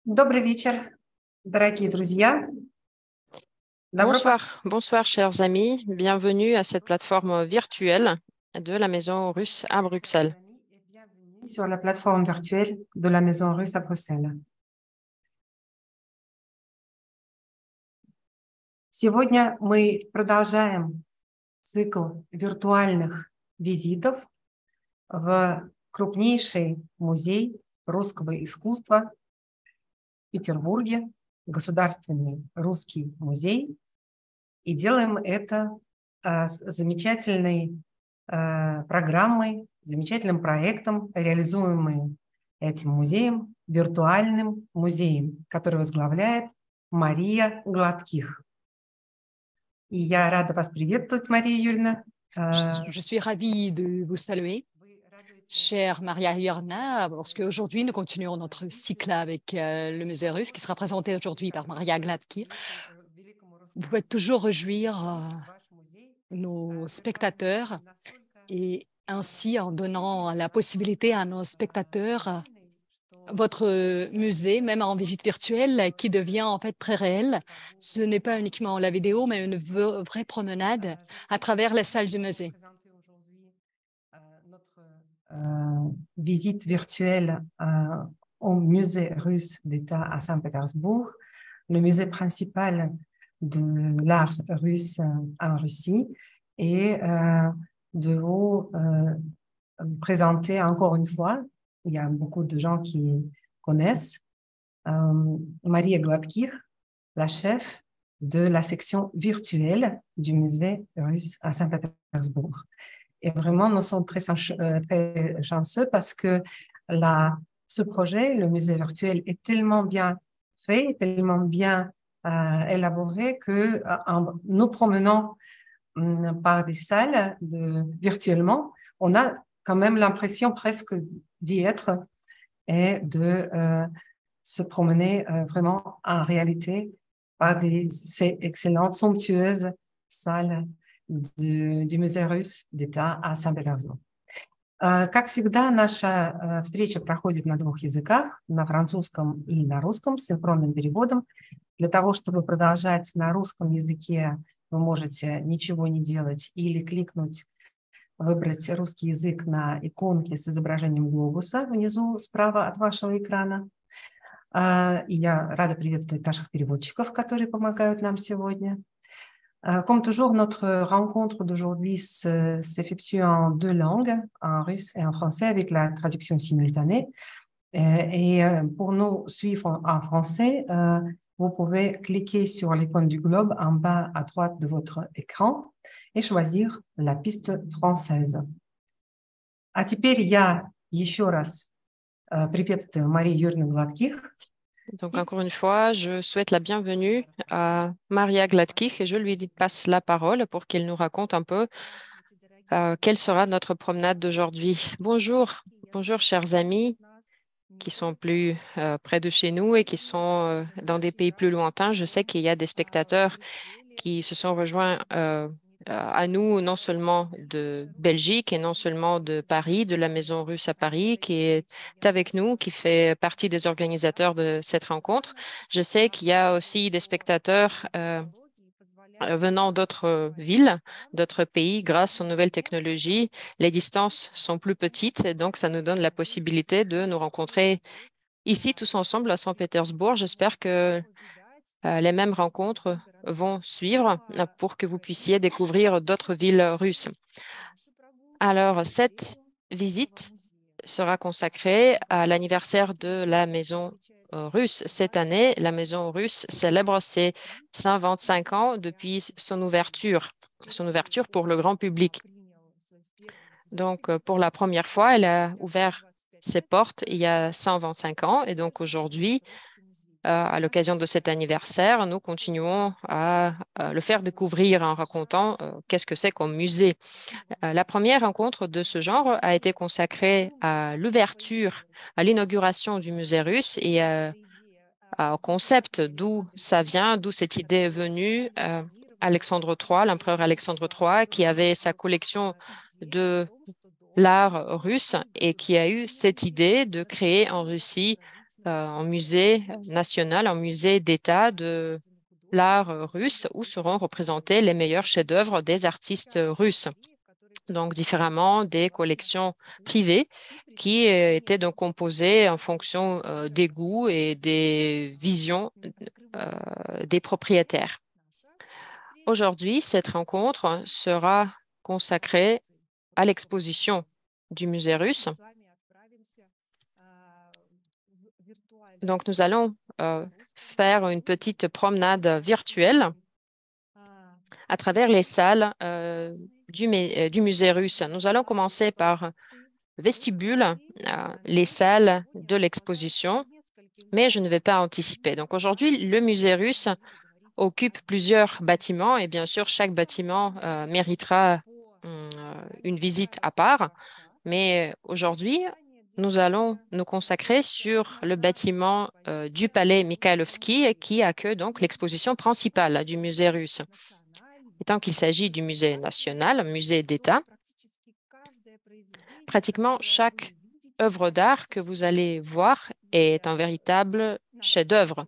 Добрый вечер, дорогие друзья. Добро Bonsoir, bonsoir chers amis, bienvenue à cette plateforme virtuelle de la Maison russe à Bruxelles. et bienvenue sur la plateforme virtuelle de la Maison Russe à Bruxelles. Сегодня мы продолжаем цикл виртуальных визитов в крупнейший музей русского искусства в Петербурге, Государственный русский музей. И делаем это с замечательной программой, замечательным проектом, реализуемым этим музеем, виртуальным музеем, который возглавляет Мария Гладких. И я рада вас приветствовать, Мария Юрьевна. Je suis ravie de vous saluer, chère Maria Yuerna, parce qu'aujourd'hui, nous continuons notre cycle avec le musée russe qui sera présenté aujourd'hui par Maria Gladkir. Vous pouvez toujours réjouir nos spectateurs et ainsi en donnant la possibilité à nos spectateurs votre musée, même en visite virtuelle, qui devient en fait très réel. Ce n'est pas uniquement la vidéo, mais une vraie promenade à travers les salles du musée. Notre visite virtuelle au musée russe d'État à Saint-Pétersbourg, le musée principal de l'art russe en Russie, et de vous présenter encore une fois, il y a beaucoup de gens qui connaissent, Maria Gladkir, la chef de la section virtuelle du musée russe à Saint-Pétersbourg. Et vraiment, nous sommes très chanceux parce que ce projet, le musée virtuel, est tellement bien fait, tellement bien élaboré que en nous promenant par des salles virtuellement, on a quand même l'impression presque d'y être et de se promener vraiment en réalité par ces excellentes, somptueuses salles du musée russe d'État à Санкт-Петербург. Как всегда, наша встреча проходит на двух языках, на французском и на русском, с синхронным переводом. Для того, чтобы продолжать на русском языке, вы можете ничего не делать или выбрать русский язык на иконке с изображением глобуса внизу справа от вашего экрана. И я рада приветствовать наших переводчиков, которые помогают нам сегодня. Comme toujours, notre rencontre d'aujourd'hui s'effectue en deux langues, en russe et en français, avec la traduction simultanée. Et pour nous suivre en français, vous pouvez cliquer sur l'icône du globe en bas à droite de votre écran et choisir la piste française. А теперь я еще раз приветствую Марию Юрьевну Гладких. Donc, encore une fois, je souhaite la bienvenue à Maria Gladkich et je lui passe la parole pour qu'elle nous raconte un peu quelle sera notre promenade d'aujourd'hui. Bonjour, bonjour chers amis qui sont plus près de chez nous et qui sont dans des pays plus lointains. Je sais qu'il y a des spectateurs qui se sont rejoints à nous, non seulement de Belgique et non seulement de Paris, de la Maison russe à Paris, qui est avec nous, qui fait partie des organisateurs de cette rencontre. Je sais qu'il y a aussi des spectateurs venant d'autres villes, d'autres pays. Grâce aux nouvelles technologies, les distances sont plus petites, et donc ça nous donne la possibilité de nous rencontrer ici tous ensemble à Saint-Pétersbourg. J'espère que les mêmes rencontres vont suivre pour que vous puissiez découvrir d'autres villes russes. Alors, cette visite sera consacrée à l'anniversaire de la Maison russe. Cette année, la Maison russe célèbre ses 125 ans depuis son ouverture pour le grand public. Donc, pour la première fois, elle a ouvert ses portes il y a 125 ans et donc aujourd'hui, à l'occasion de cet anniversaire, nous continuons à le faire découvrir en racontant qu'est-ce que c'est comme musée. La première rencontre de ce genre a été consacrée à l'ouverture, à l'inauguration du musée russe et au concept d'où ça vient, d'où cette idée est venue. Alexandre III, l'empereur Alexandre III, qui avait sa collection de l'art russe et qui a eu cette idée de créer en Russie en musée national, en musée d'État de l'art russe, où seront représentés les meilleurs chefs-d'œuvre des artistes russes. Donc, différemment des collections privées qui étaient donc composées en fonction des goûts et des visions des propriétaires. Aujourd'hui, cette rencontre sera consacrée à l'exposition du musée russe. Donc, nous allons faire une petite promenade virtuelle à travers les salles du musée russe. Nous allons commencer par le vestibule, les salles de l'exposition, mais je ne vais pas anticiper. Donc, aujourd'hui, le musée russe occupe plusieurs bâtiments et bien sûr, chaque bâtiment méritera une visite à part. Mais aujourd'hui, nous allons nous consacrer sur le bâtiment du palais Mikhailovski qui accueille donc l'exposition principale du musée russe. Et tant qu'il s'agit du musée national, musée d'État, pratiquement chaque œuvre d'art que vous allez voir est un véritable chef-d'œuvre.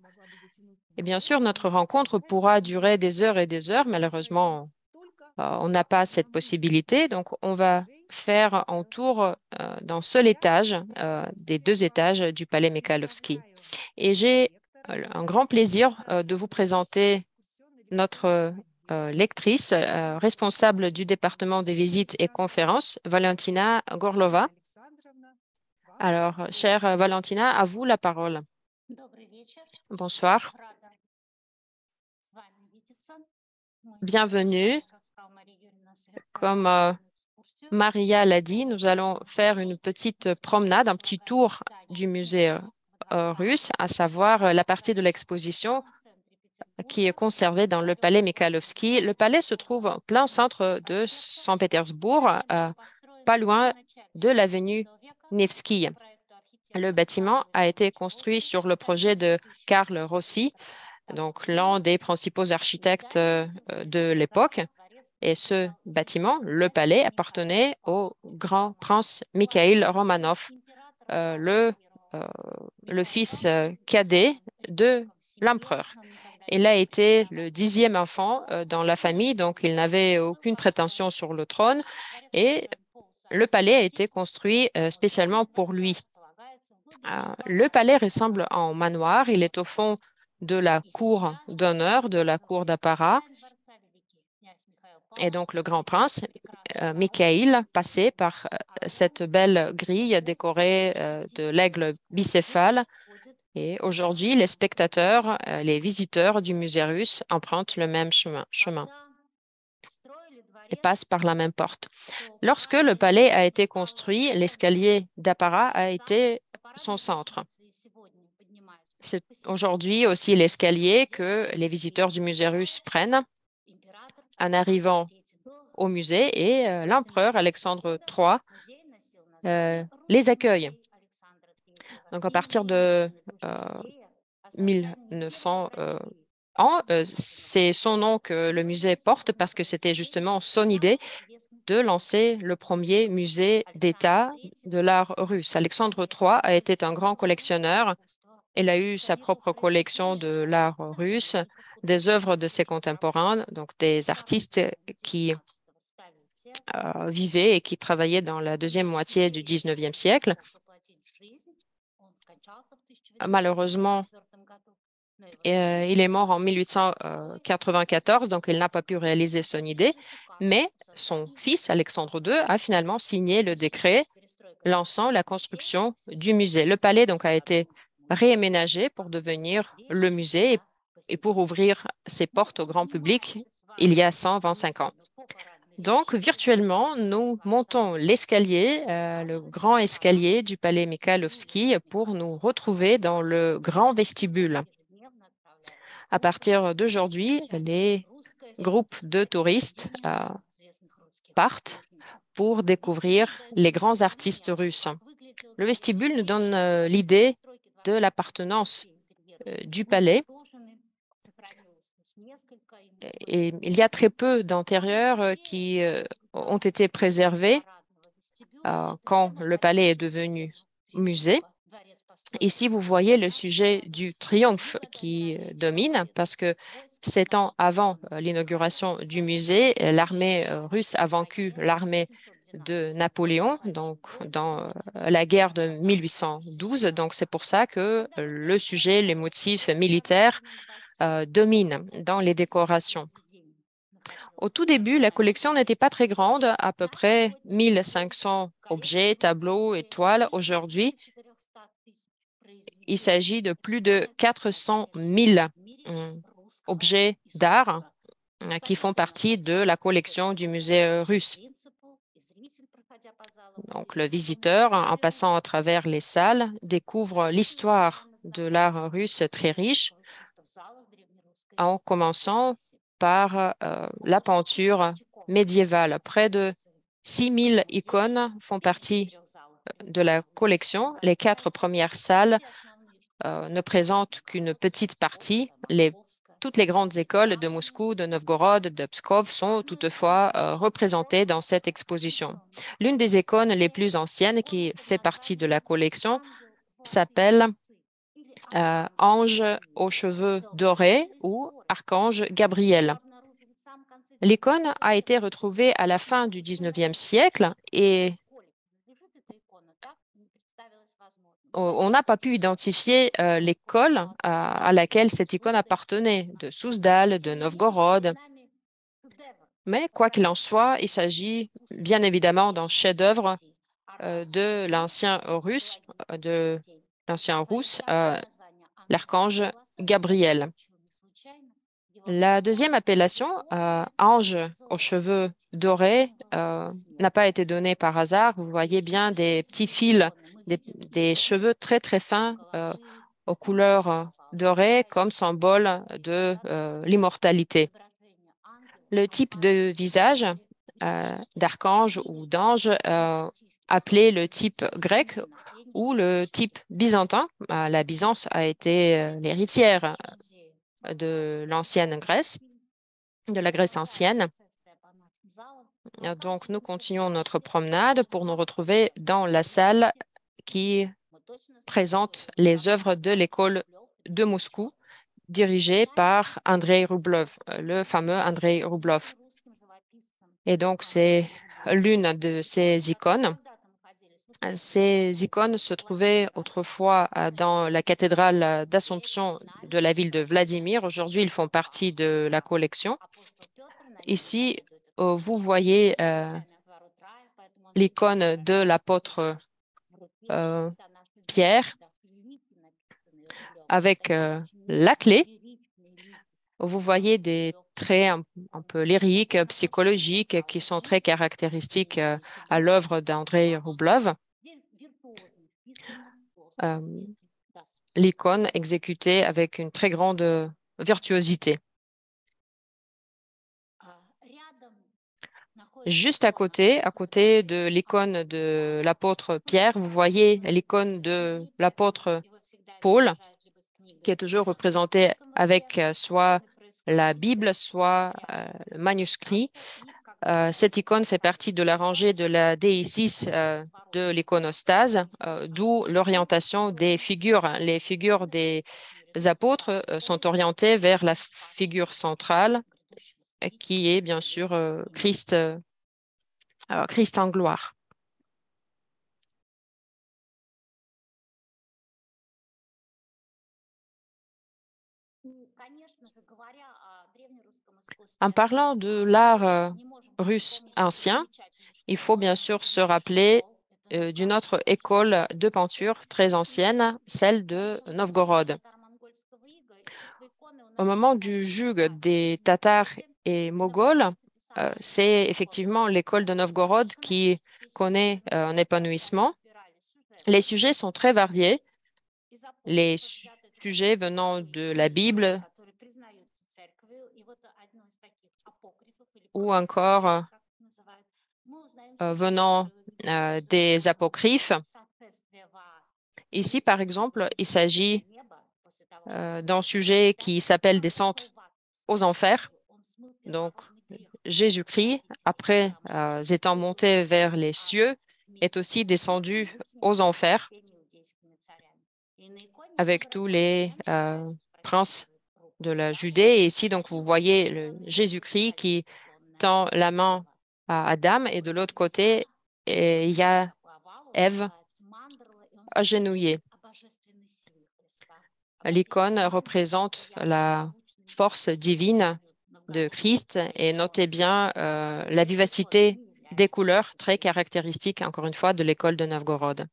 Et bien sûr, notre rencontre pourra durer des heures et des heures. Malheureusement, on n'a pas cette possibilité. Donc, on va faire un tour d'un seul étage, des 2 étages du palais Mikhailovski. Et j'ai un grand plaisir de vous présenter notre lectrice responsable du département des visites et conférences, Valentina Gorlova. Alors, chère Valentina, à vous la parole. Bonsoir. Bienvenue. Comme Maria l'a dit, nous allons faire une petite promenade, un petit tour du musée russe, à savoir la partie de l'exposition qui est conservée dans le palais Mikhailovski. Le palais se trouve en plein centre de Saint-Pétersbourg, pas loin de l'avenue Nevsky. Le bâtiment a été construit sur le projet de Karl Rossi, donc l'un des principaux architectes de l'époque. Et ce bâtiment, le palais, appartenait au grand prince Mikhail Romanov, le fils cadet de l'empereur. Il a été le 10e enfant dans la famille, donc il n'avait aucune prétention sur le trône. Et le palais a été construit spécialement pour lui. Le palais ressemble à un manoir. Il est au fond de la cour d'honneur, de la cour d'apparat. Et donc, le grand prince, Mikhaïl, passait par cette belle grille décorée de l'aigle bicéphale. Et aujourd'hui, les spectateurs, les visiteurs du musée russe empruntent le même chemin et passent par la même porte. Lorsque le palais a été construit, l'escalier d'apparat a été son centre. C'est aujourd'hui aussi l'escalier que les visiteurs du musée russe prennent en arrivant au musée et l'empereur Alexandre III les accueille. Donc, à partir de 1900 c'est son nom que le musée porte parce que c'était justement son idée de lancer le premier musée d'État de l'art russe. Alexandre III a été un grand collectionneur. Il a eu sa propre collection de l'art russe, des œuvres de ses contemporains, donc des artistes qui vivaient et qui travaillaient dans la deuxième moitié du 19e siècle. Malheureusement, il est mort en 1894, donc il n'a pas pu réaliser son idée, mais son fils, Alexandre II, a finalement signé le décret lançant la construction du musée. Le palais donc a été réaménagé pour devenir le musée et pour ouvrir ses portes au grand public il y a 125 ans. Donc, virtuellement, nous montons l'escalier, le grand escalier du palais Mikhailovski pour nous retrouver dans le grand vestibule. À partir d'aujourd'hui, les groupes de touristes partent pour découvrir les grands artistes russes. Le vestibule nous donne l'idée de l'appartenance du palais. Et il y a très peu d'intérieurs qui ont été préservés quand le palais est devenu musée. Ici, vous voyez le sujet du triomphe qui domine parce que 7 ans avant l'inauguration du musée, l'armée russe a vaincu l'armée de Napoléon, donc dans la guerre de 1812. Donc, c'est pour ça que le sujet, les motifs militaires dominent dans les décorations. Au tout début, la collection n'était pas très grande, à peu près 1500 objets, tableaux et toiles. Aujourd'hui, il s'agit de plus de 400 000 objets d'art qui font partie de la collection du musée russe. Donc, le visiteur, en passant à travers les salles, découvre l'histoire de l'art russe très riche, en commençant par la peinture médiévale. Près de 6000 icônes font partie de la collection. Les 4 premières salles ne présentent qu'une petite partie. Toutes les grandes écoles de Moscou, de Novgorod, de Pskov sont toutefois représentées dans cette exposition. L'une des icônes les plus anciennes qui fait partie de la collection s'appelle Ange aux cheveux dorés ou Archange Gabriel. L'icône a été retrouvée à la fin du 19e siècle et on n'a pas pu identifier l'école à laquelle cette icône appartenait, de Souzdal, de Novgorod. Mais quoi qu'il en soit, il s'agit bien évidemment d'un chef-d'œuvre de l'ancien russe, l'archange Gabriel. La deuxième appellation, ange aux cheveux dorés, n'a pas été donnée par hasard. Vous voyez bien des petits fils, des cheveux très très fins aux couleurs dorées comme symbole de l'immortalité. Le type de visage d'archange ou d'ange appelé le type grec ou le type byzantin. La Byzance a été l'héritière de l'ancienne Grèce, de la Grèce ancienne. Donc, nous continuons notre promenade pour nous retrouver dans la salle qui présente les œuvres de l'école de Moscou, dirigée par Andrei Rublev, le fameux Andrei Rublev. Et donc, c'est l'une de ces icônes. Ces icônes se trouvaient autrefois dans la cathédrale d'Assomption de la ville de Vladimir. Aujourd'hui, ils font partie de la collection. Ici, vous voyez l'icône de l'apôtre Pierre avec la clé. Vous voyez des traits un peu lyriques, psychologiques, qui sont très caractéristiques à l'œuvre d'Andrei Rublev. L'icône exécutée avec une très grande virtuosité. Juste à côté de l'icône de l'apôtre Pierre, vous voyez l'icône de l'apôtre Paul, qui est toujours représenté avec soit la Bible, soit le manuscrit. Cette icône fait partie de la rangée de la déicis de l'iconostase, d'où l'orientation des figures. Les figures des apôtres sont orientées vers la figure centrale, qui est bien sûr Christ en gloire. En parlant de l'art russe ancien, il faut bien sûr se rappeler d'une autre école de peinture très ancienne, celle de Novgorod. Au moment du joug des Tatars et Moghols, c'est effectivement l'école de Novgorod qui connaît un épanouissement. Les sujets sont très variés. Les sujets venant de la Bible ou encore venant des apocryphes. Ici, par exemple, il s'agit d'un sujet qui s'appelle Descente aux enfers. Donc, Jésus-Christ, après étant monté vers les cieux, est aussi descendu aux enfers. avec tous les princes de la Judée. Et ici, donc, vous voyez Jésus-Christ qui tend la main à Adam et de l'autre côté, il y a Ève agenouillée. L'icône représente la force divine de Christ et notez bien la vivacité des couleurs très caractéristiques, encore une fois, de l'école de Novgorod.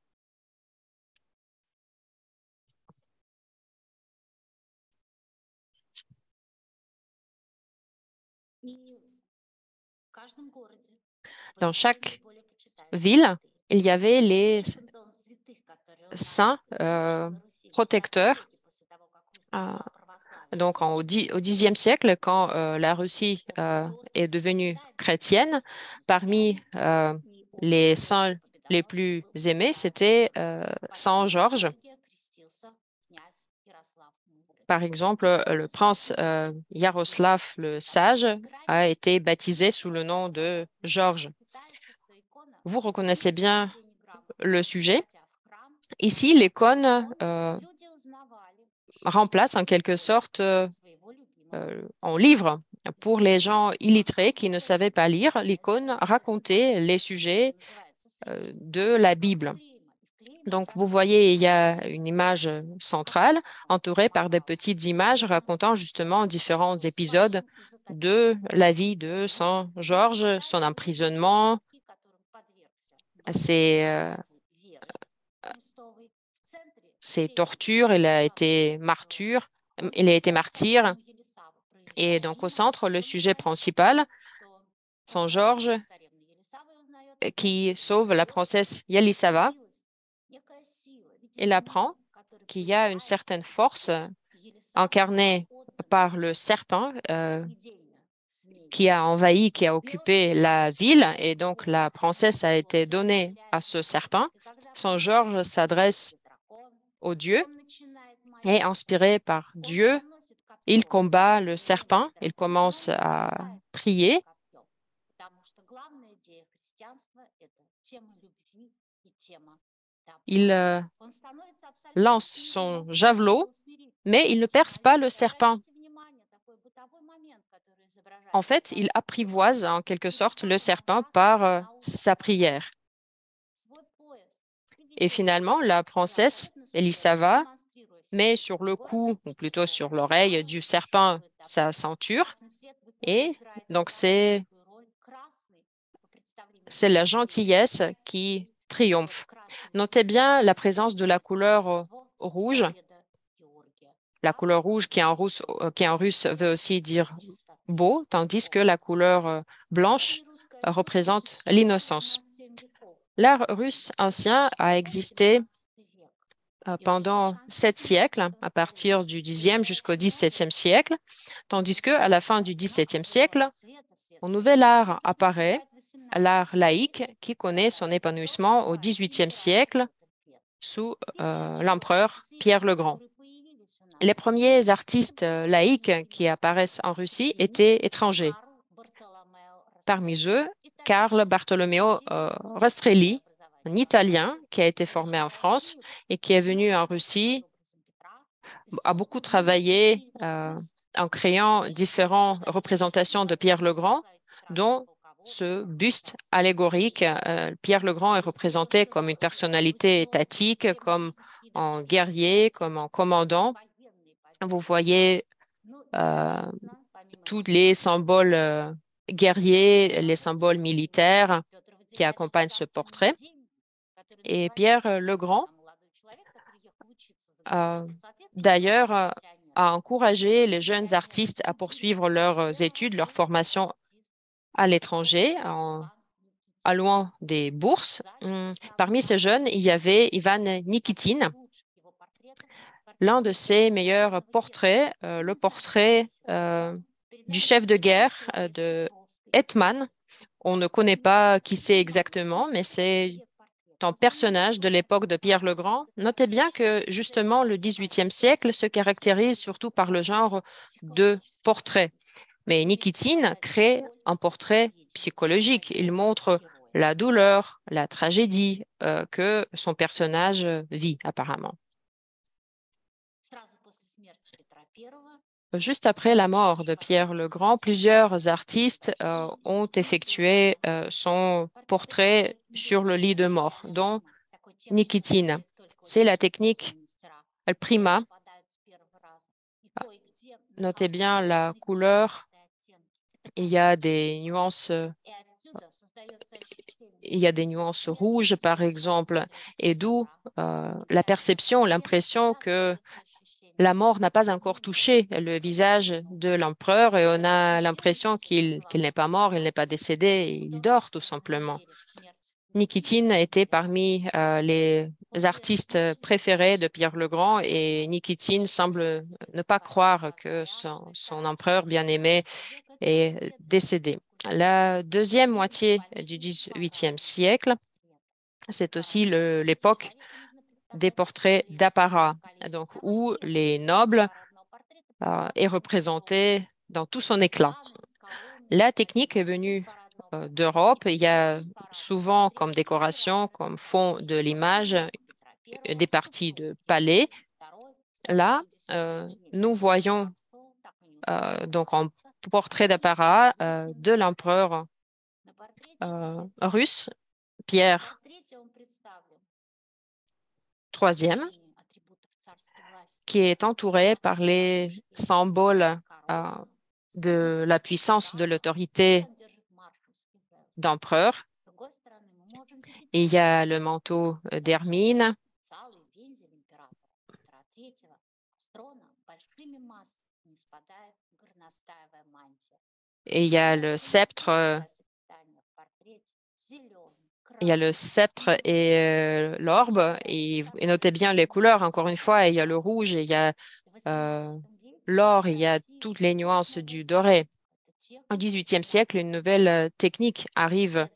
Dans chaque ville, il y avait les saints protecteurs. Donc, au Xe siècle, quand la Russie est devenue chrétienne, parmi les saints les plus aimés, c'était Saint Georges. Par exemple, le prince Yaroslav le Sage a été baptisé sous le nom de Georges. Vous reconnaissez bien le sujet. Ici, l'icône remplace en quelque sorte en livre. Pour les gens illettrés qui ne savaient pas lire, l'icône racontait les sujets de la Bible. Donc, vous voyez, il y a une image centrale entourée par des petites images racontant justement différents épisodes de la vie de Saint Georges, son emprisonnement, ses tortures, il a été martyr. Et donc, au centre, le sujet principal, Saint Georges qui sauve la princesse Yelisava. Il apprend qu'il y a une certaine force incarnée par le serpent qui a envahi, qui a occupé la ville, et donc la princesse a été donnée à ce serpent. Saint Georges s'adresse au Dieu et inspiré par Dieu, il combat le serpent, il commence à prier. Il lance son javelot, mais il ne perce pas le serpent. En fait, il apprivoise en quelque sorte le serpent par sa prière. Et finalement, la princesse Elisava met sur le cou, ou plutôt sur l'oreille du serpent, sa ceinture. Et donc, c'est la gentillesse qui triomphe. Notez bien la présence de la couleur rouge. La couleur rouge qui en russe veut aussi dire beau, tandis que la couleur blanche représente l'innocence. L'art russe ancien a existé pendant 7 siècles, à partir du Xe jusqu'au XVIIe siècle, tandis qu'à la fin du XVIIe siècle, un nouvel art apparaît, l'art laïque, qui connaît son épanouissement au XVIIIe siècle sous l'empereur Pierre le Grand. Les premiers artistes laïques qui apparaissent en Russie étaient étrangers. Parmi eux, Carl Bartolomeo Rastrelli, un Italien qui a été formé en France et qui est venu en Russie, a beaucoup travaillé en créant différentes représentations de Pierre le Grand, dont ce buste allégorique. Pierre le Grand est représenté comme une personnalité étatique, comme un guerrier, comme un commandant. Vous voyez tous les symboles guerriers, les symboles militaires qui accompagnent ce portrait. Et Pierre le Grand, d'ailleurs, a encouragé les jeunes artistes à poursuivre leurs études, leur formation à l'étranger, en allouant des bourses. Parmi ces jeunes, il y avait Ivan Nikitin. L'un de ses meilleurs portraits, le portrait du chef de guerre de Hetman. On ne connaît pas qui c'est exactement, mais c'est un personnage de l'époque de Pierre le Grand. Notez bien que justement le XVIIIe siècle se caractérise surtout par le genre de portrait. Mais Nikitin crée un portrait psychologique. Il montre la douleur, la tragédie que son personnage vit apparemment. Juste après la mort de Pierre le Grand, plusieurs artistes ont effectué son portrait sur le lit de mort, dont Nikitine. C'est la technique prima. Notez bien la couleur. Il y a des nuances, rouges, par exemple, et d'où la perception, l'impression que la mort n'a pas encore touché le visage de l'empereur et on a l'impression qu'il n'est pas mort, il n'est pas décédé, il dort tout simplement. Nikitine était parmi les artistes préférés de Pierre le Grand et Nikitine semble ne pas croire que son empereur bien-aimé est décédé. La deuxième moitié du XVIIIe siècle, c'est aussi l'époque des portraits d'apparat, donc où les nobles est représenté dans tout son éclat. La technique est venue d'Europe. Il y a souvent comme décoration, comme fond de l'image, des parties de palais. Là, nous voyons donc en portrait d'apparat de l'empereur russe, Pierre III, qui est entouré par les symboles de la puissance de l'autorité d'empereur. Et il y a le manteau d'hermine. Et il y a le sceptre. Il y a le sceptre et l'orbe. Et notez bien les couleurs, encore une fois. Il y a le rouge, il y a l'or, il y a toutes les nuances du doré. Au XVIIIe siècle, une nouvelle technique arrive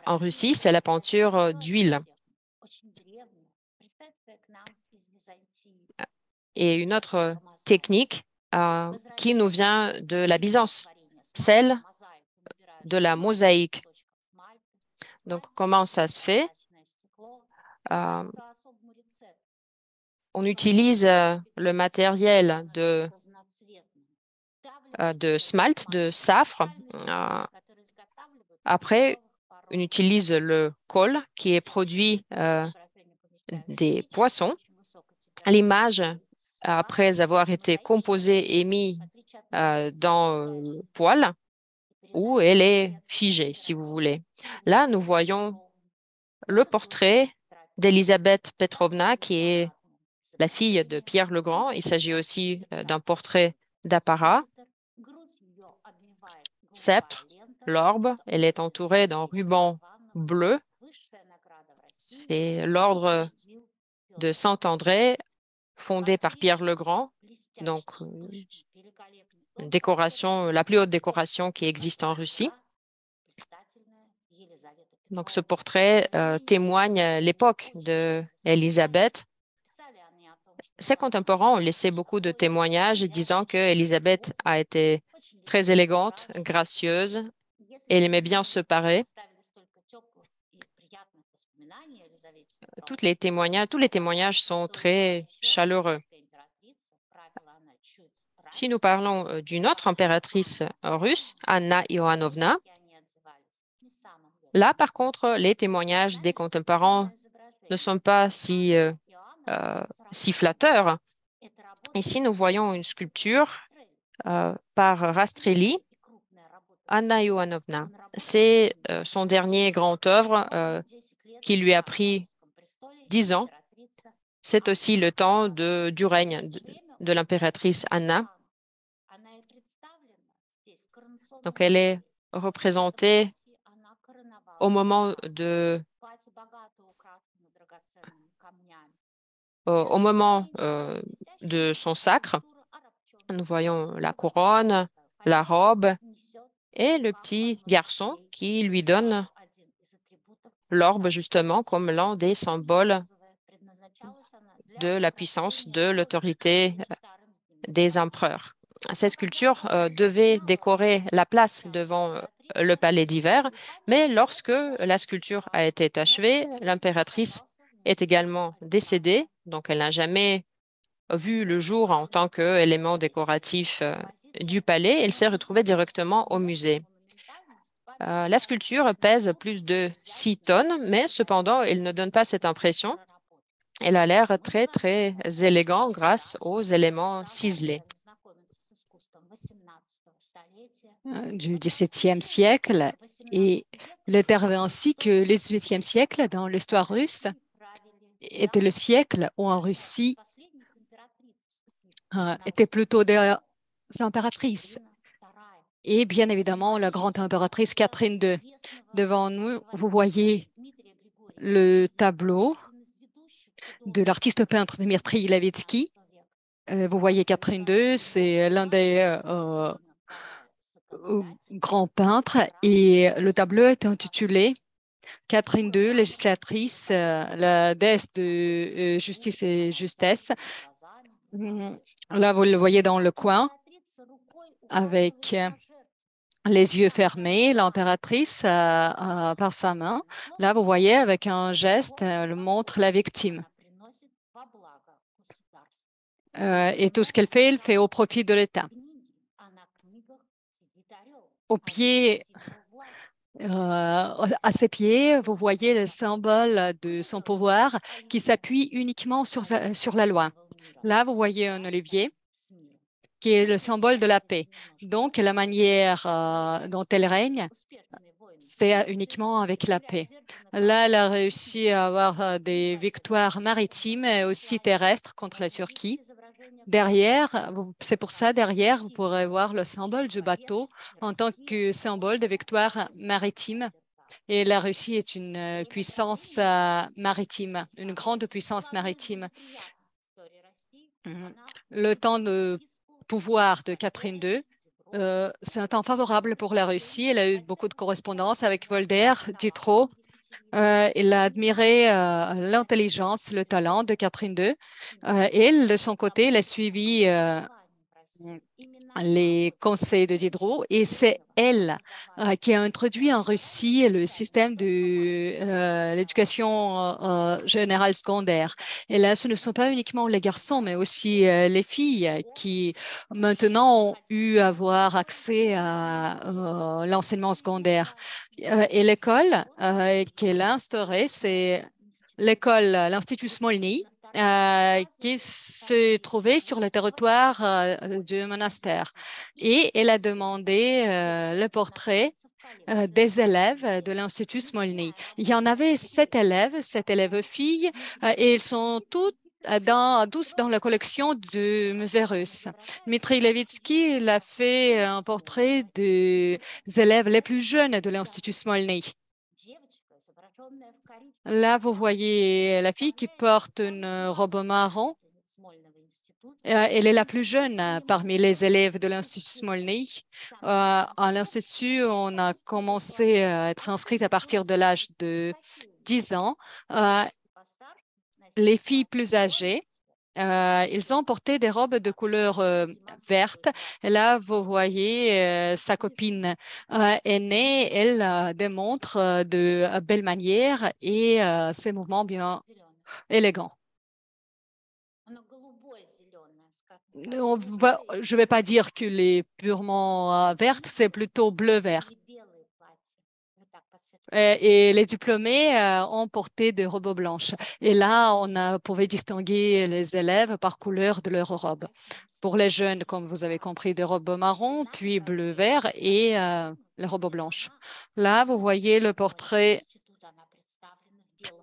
en Russie, c'est la peinture d'huile. Et une autre technique qui nous vient de la Byzance, celle de la mosaïque. Donc, comment ça se fait? On utilise le matériel de smalt, de safre. Après, on utilise le colle qui est produit des poissons. L'image, après avoir été composée et mise dans le poêle, où elle est figée, si vous voulez. Là, nous voyons le portrait d'Elisabeth Petrovna, qui est la fille de Pierre le Grand. Il s'agit aussi d'un portrait d'apparat. Sceptre, l'orbe, elle est entourée d'un ruban bleu. C'est l'ordre de Saint-André, fondé par Pierre le Grand. Donc, une décoration, la plus haute décoration qui existe en Russie. Donc, ce portrait témoigne l'époque de Élisabeth. Ses contemporains ont laissé beaucoup de témoignages disant que Élisabeth a été très élégante, gracieuse, et elle aimait bien se parer. Tous les témoignages sont très chaleureux. Si nous parlons d'une autre impératrice russe, Anna Ioannovna, là, par contre, les témoignages des contemporains ne sont pas si flatteurs. Ici, nous voyons une sculpture par Rastrelli, Anna Ioannovna. C'est son dernier grand œuvre qui lui a pris 10 ans. C'est aussi le temps du règne de l'impératrice Anna. Donc, elle est représentée au moment de son sacre. Nous voyons la couronne, la robe et le petit garçon qui lui donne l'orbe justement comme l'un des symboles de la puissance, de l'autorité des empereurs. Ces sculptures devaient décorer la place devant le palais d'hiver, mais lorsque la sculpture a été achevée, l'impératrice est également décédée, donc elle n'a jamais vu le jour en tant qu'élément décoratif du palais. Elle s'est retrouvée directement au musée. La sculpture pèse plus de 6 tonnes, mais cependant, elle ne donne pas cette impression. Elle a l'air très, très élégant grâce aux éléments ciselés. Du XVIIe siècle, et il est arrivé ainsi que le XVIIIe siècle dans l'histoire russe était le siècle où en Russie étaient plutôt des impératrices. Et bien évidemment, la grande impératrice Catherine II. Devant nous, vous voyez le tableau de l'artiste peintre Dmitri Levitsky. Vous voyez Catherine II, c'est l'un des grands peintres, et le tableau est intitulé Catherine II, législatrice, la déesse de justice et justesse. Là, vous le voyez dans le coin avec les yeux fermés, l'impératrice par sa main. Là, vous voyez avec un geste, elle montre la victime. Et tout ce qu'elle fait, elle fait au profit de l'État. Au pied, à ses pieds, vous voyez le symbole de son pouvoir qui s'appuie uniquement sur la loi. Là, vous voyez un olivier qui est le symbole de la paix. Donc, la manière dont elle règne, c'est uniquement avec la paix. Là, elle a réussi à avoir des victoires maritimes et aussi terrestres contre la Turquie. Derrière, c'est pour ça, derrière, vous pourrez voir le symbole du bateau en tant que symbole de victoire maritime. Et la Russie est une puissance maritime, une grande puissance maritime. Le temps de pouvoir de Catherine II, c'est un temps favorable pour la Russie. Elle a eu beaucoup de correspondances avec Voltaire, Diderot. Il a admiré l'intelligence, le talent de Catherine II. Elle, de son côté, elle a suivi les conseils de Diderot, et c'est elle qui a introduit en Russie le système de l'éducation générale secondaire. Et là, ce ne sont pas uniquement les garçons, mais aussi les filles qui maintenant ont eu à avoir accès à l'enseignement secondaire. Et l'école qu'elle a instaurée, c'est l'Institut Smolny, qui se trouvait sur le territoire du monastère. Et elle a demandé le portrait des élèves de l'Institut Smolny. Il y en avait 7 élèves filles, et ils sont toutes tous dans la collection du musée russe. Dmitri Levitsky a fait un portrait des élèves les plus jeunes de l'Institut Smolny. Là, vous voyez la fille qui porte une robe marron. Elle est la plus jeune parmi les élèves de l'Institut Smolny. À l'Institut, on a commencé à être inscrite à partir de l'âge de 10 ans. Les filles plus âgées, ils ont porté des robes de couleur verte. Et là, vous voyez sa copine aînée, elle démontre de belles manières et ses mouvements bien élégants. Je ne vais pas dire que les purement vertes, c'est plutôt bleu-vert. Et les diplômés ont porté des robes blanches. Et là, pouvait distinguer les élèves par couleur de leur robe. Pour les jeunes, comme vous avez compris, des robes marron, puis bleu-vert et les robes blanches. Là, vous voyez le portrait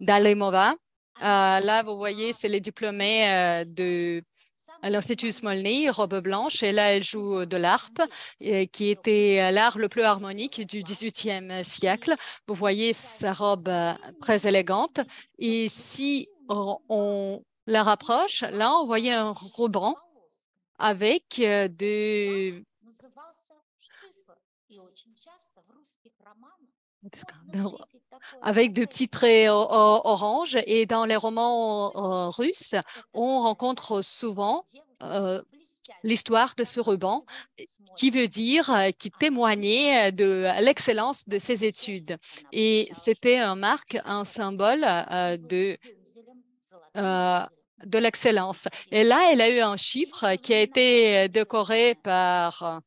d'Alemova. Là, vous voyez, c'est les diplômés de l'Institut Smolny, robe blanche, et là, elle joue de l'harpe, qui était l'art le plus harmonique du XVIIIe siècle. Vous voyez sa robe très élégante. Et si on la rapproche, là, on voyait un ruban avec de petits traits orange. Et dans les romans russes, on rencontre souvent l'histoire de ce ruban qui veut dire, qui témoignait de l'excellence de ses études. Et c'était un symbole de de l'excellence. Et là, elle a eu un chiffre qui a été décoré par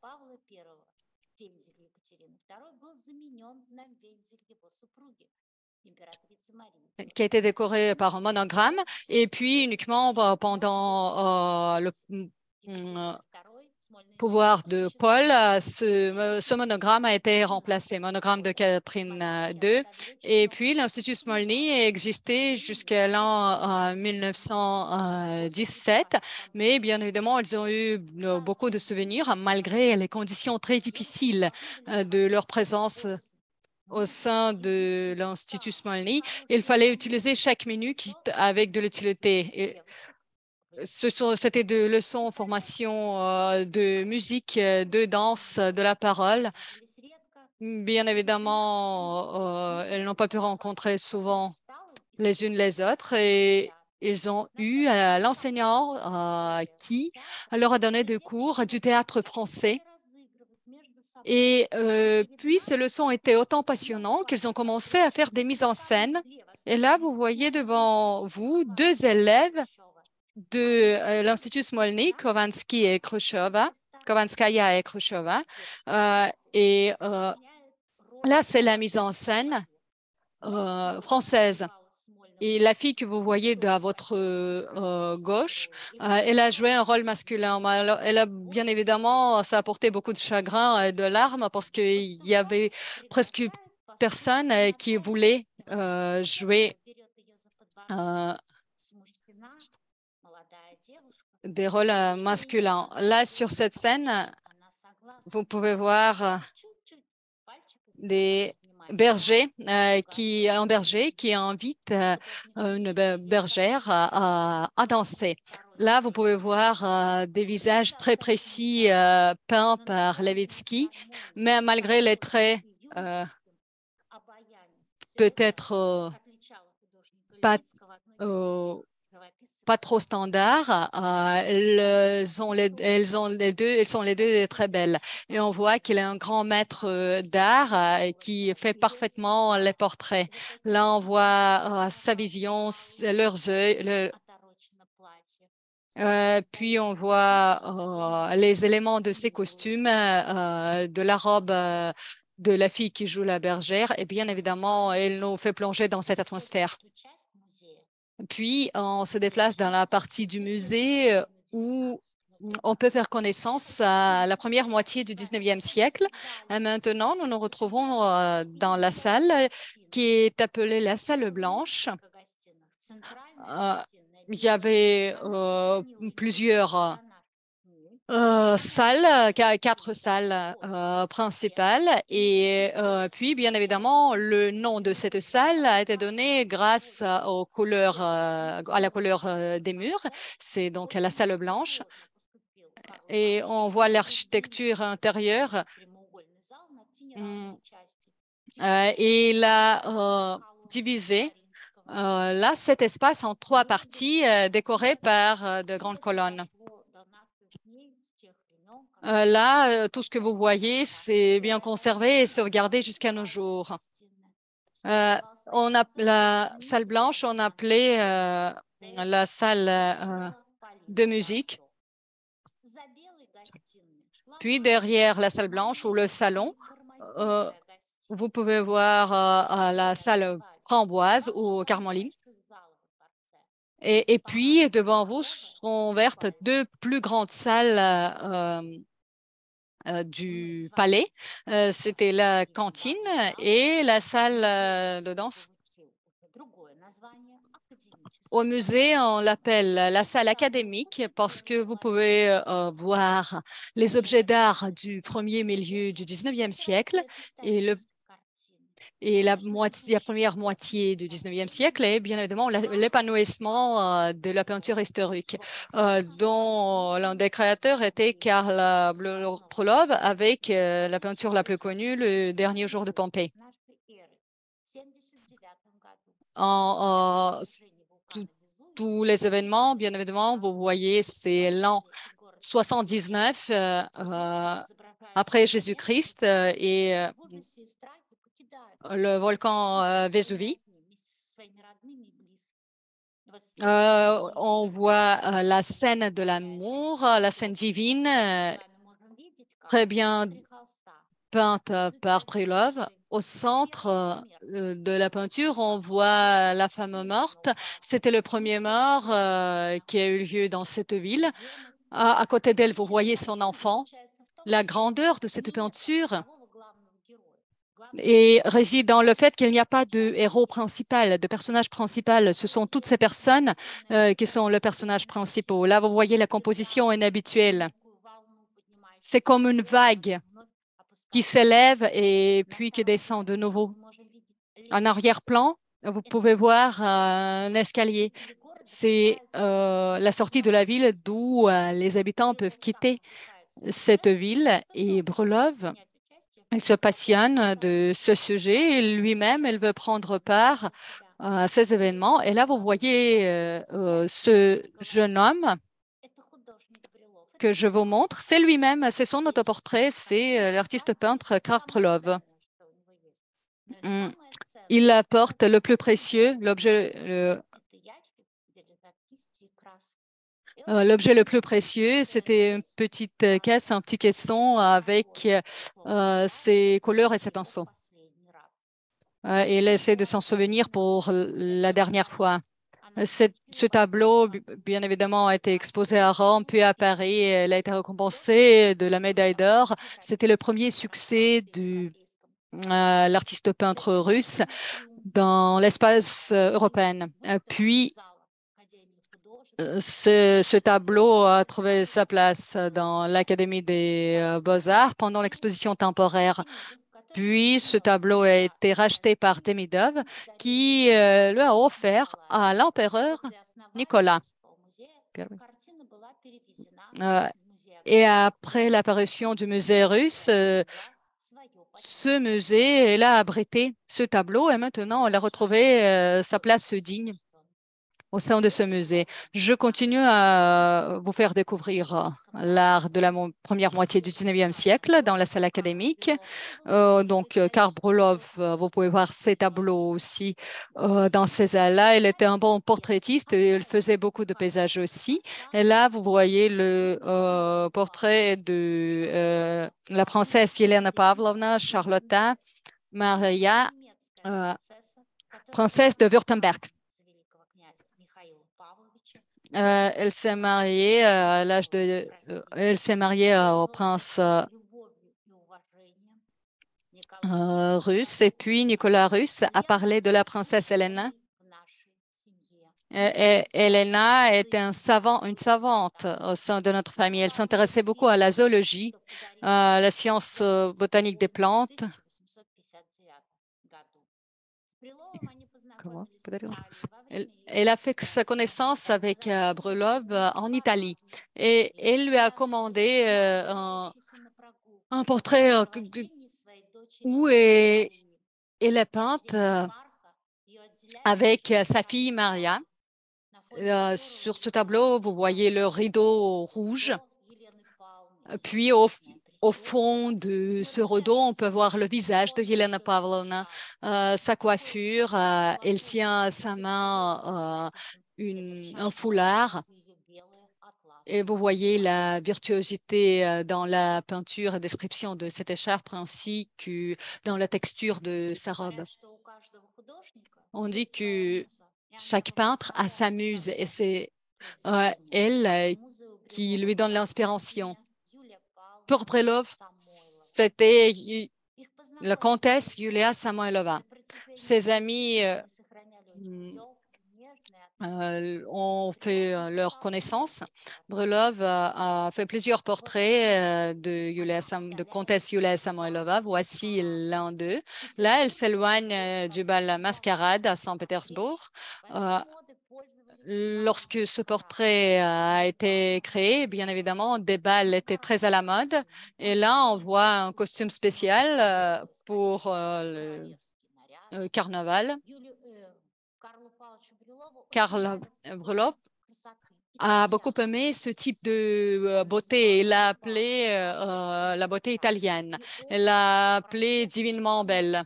un monogramme, et puis uniquement pendant le pouvoir de Paul, ce monogramme a été remplacé, monogramme de Catherine II. Et puis, l'Institut Smolny a existé jusqu'à l'an 1917, mais bien évidemment, ils ont eu beaucoup de souvenirs malgré les conditions très difficiles de leur présence au sein de l'Institut Smolny. Il fallait utiliser chaque minute avec de l'utilité. C'était de leçons, formation de musique, de danse, de la parole. Bien évidemment, elles n'ont pas pu rencontrer souvent les unes les autres et ils ont eu l'enseignant qui leur a donné des cours du théâtre français. Et puis, ces leçons étaient autant passionnantes qu'ils ont commencé à faire des mises en scène. Et là, vous voyez devant vous deux élèves de l'Institut Smolny, Kovanskaya et Khrushcheva. Et là, c'est la mise en scène française. Et la fille que vous voyez à votre gauche, elle a joué un rôle masculin. Elle a bien évidemment, ça a apporté beaucoup de chagrin et de larmes parce qu'il y avait presque personne qui voulait jouer des rôles masculins. Là, sur cette scène, vous pouvez voir des bergers un berger qui invite une bergère à danser. Là, vous pouvez voir des visages très précis peints par Levitsky, mais malgré les traits peut-être pas pas trop standard. Elles sont les deux très belles. Et on voit qu'il est un grand maître d'art qui fait parfaitement les portraits. Là, on voit sa vision, leurs yeux. Puis on voit les éléments de ses costumes, de la robe de la fille qui joue la bergère. Et bien évidemment, elle nous fait plonger dans cette atmosphère. Puis, on se déplace dans la partie du musée où on peut faire connaissance à la première moitié du 19e siècle. Et maintenant, nous nous retrouvons dans la salle qui est appelée la salle blanche. Il y avait plusieurs salles, 4 salles principales. Et puis, bien évidemment, le nom de cette salle a été donné grâce aux couleurs, à la couleur des murs. C'est donc la salle blanche. Et on voit l'architecture intérieure. Et il a divisé là cet espace en 3 parties décorées par de grandes colonnes. Là, tout ce que vous voyez, c'est bien conservé et sauvegardé jusqu'à nos jours. La salle blanche, on appelait la salle de musique. Puis derrière la salle blanche ou le salon, vous pouvez voir la salle framboise ou carmeline. Et puis devant vous sont ouvertes 2 plus grandes salles du palais. C'était la cantine et la salle de danse. Au musée, on l'appelle la salle académique parce que vous pouvez voir les objets d'art du premier milieu du 19e siècle et la première moitié du 19e siècle et bien évidemment l'épanouissement de la peinture historique dont l'un des créateurs était Karl Brülov avec la peinture la plus connue, Le dernier jour de Pompée. Tous les événements, bien évidemment, vous voyez, c'est l'an 79 après Jésus-Christ et le volcan Vésuve. On voit la scène de l'amour, la scène divine, très bien peinte par Krylov. Au centre de la peinture, on voit la femme morte. C'était le premier mort qui a eu lieu dans cette ville. À côté d'elle, vous voyez son enfant. La grandeur de cette peinture et réside dans le fait qu'il n'y a pas de héros principal, de personnage principal. Ce sont toutes ces personnes qui sont le personnage principal. Là, vous voyez la composition inhabituelle. C'est comme une vague qui s'élève et puis qui descend de nouveau. En arrière-plan, vous pouvez voir un escalier. C'est la sortie de la ville d'où les habitants peuvent quitter cette ville. Et Brulov, il se passionne de ce sujet. Lui-même, il veut prendre part à ces événements. Et là, vous voyez ce jeune homme que je vous montre. C'est lui-même, c'est son autoportrait, c'est l'artiste peintre Karl Brulov. Il apporte le plus précieux, l'objet le plus précieux, c'était une petite caisse, un petit caisson avec ses couleurs et ses pinceaux. Il essaie de s'en souvenir pour la dernière fois. Ce tableau, bien évidemment, a été exposé à Rome, puis à Paris. Elle a été récompensée de la médaille d'or. C'était le premier succès de l'artiste peintre russe dans l'espace européen. Puis, ce tableau a trouvé sa place dans l'Académie des Beaux-Arts pendant l'exposition temporaire. Puis, ce tableau a été racheté par Demidov, qui lui a offert à l'empereur Nicolas. Et après l'apparition du musée russe, ce musée est là abrité ce tableau et maintenant, on a retrouvé sa place digne au sein de ce musée. Je continue à vous faire découvrir l'art de la première moitié du 19e siècle dans la salle académique. Karl Brulov, vous pouvez voir ses tableaux aussi dans ces salles-là. Il était un bon portraitiste et il faisait beaucoup de paysages aussi. Et là, vous voyez le portrait de la princesse Yelena Pavlovna Charlotta Maria, princesse de Württemberg. Elle s'est mariée à l'âge de. Elle s'est mariée au prince russe et puis Nicolas Russe a parlé de la princesse Helena. Helena était une savante au sein de notre famille. Elle s'intéressait beaucoup à la zoologie, à la science botanique des plantes. Comment? Elle a fait sa connaissance avec Brulov en Italie et elle lui a commandé un portrait où elle est peinte avec sa fille Maria. Sur ce tableau, vous voyez le rideau rouge. Puis au fond de ce rideau, on peut voir le visage de Yelena Pavlovna, sa coiffure. Elle tient à sa main un foulard. Et vous voyez la virtuosité dans la peinture et description de cette écharpe ainsi que dans la texture de sa robe. On dit que chaque peintre a sa muse et c'est elle qui lui donne l'inspiration. Pour Brulov, c'était la comtesse Yulia Samoilova. Ses amis ont fait leur connaissance. Brulov a fait plusieurs portraits de comtesse Yulia Samoilova. Voici l'un d'eux. Là, elle s'éloigne du bal Mascarade à Saint-Pétersbourg. Lorsque ce portrait a été créé, bien évidemment, des bals étaient très à la mode. Et là, on voit un costume spécial pour le carnaval. Karl Brulov a beaucoup aimé ce type de beauté. Il l'a appelé la beauté italienne. Il l'a appelée divinement belle.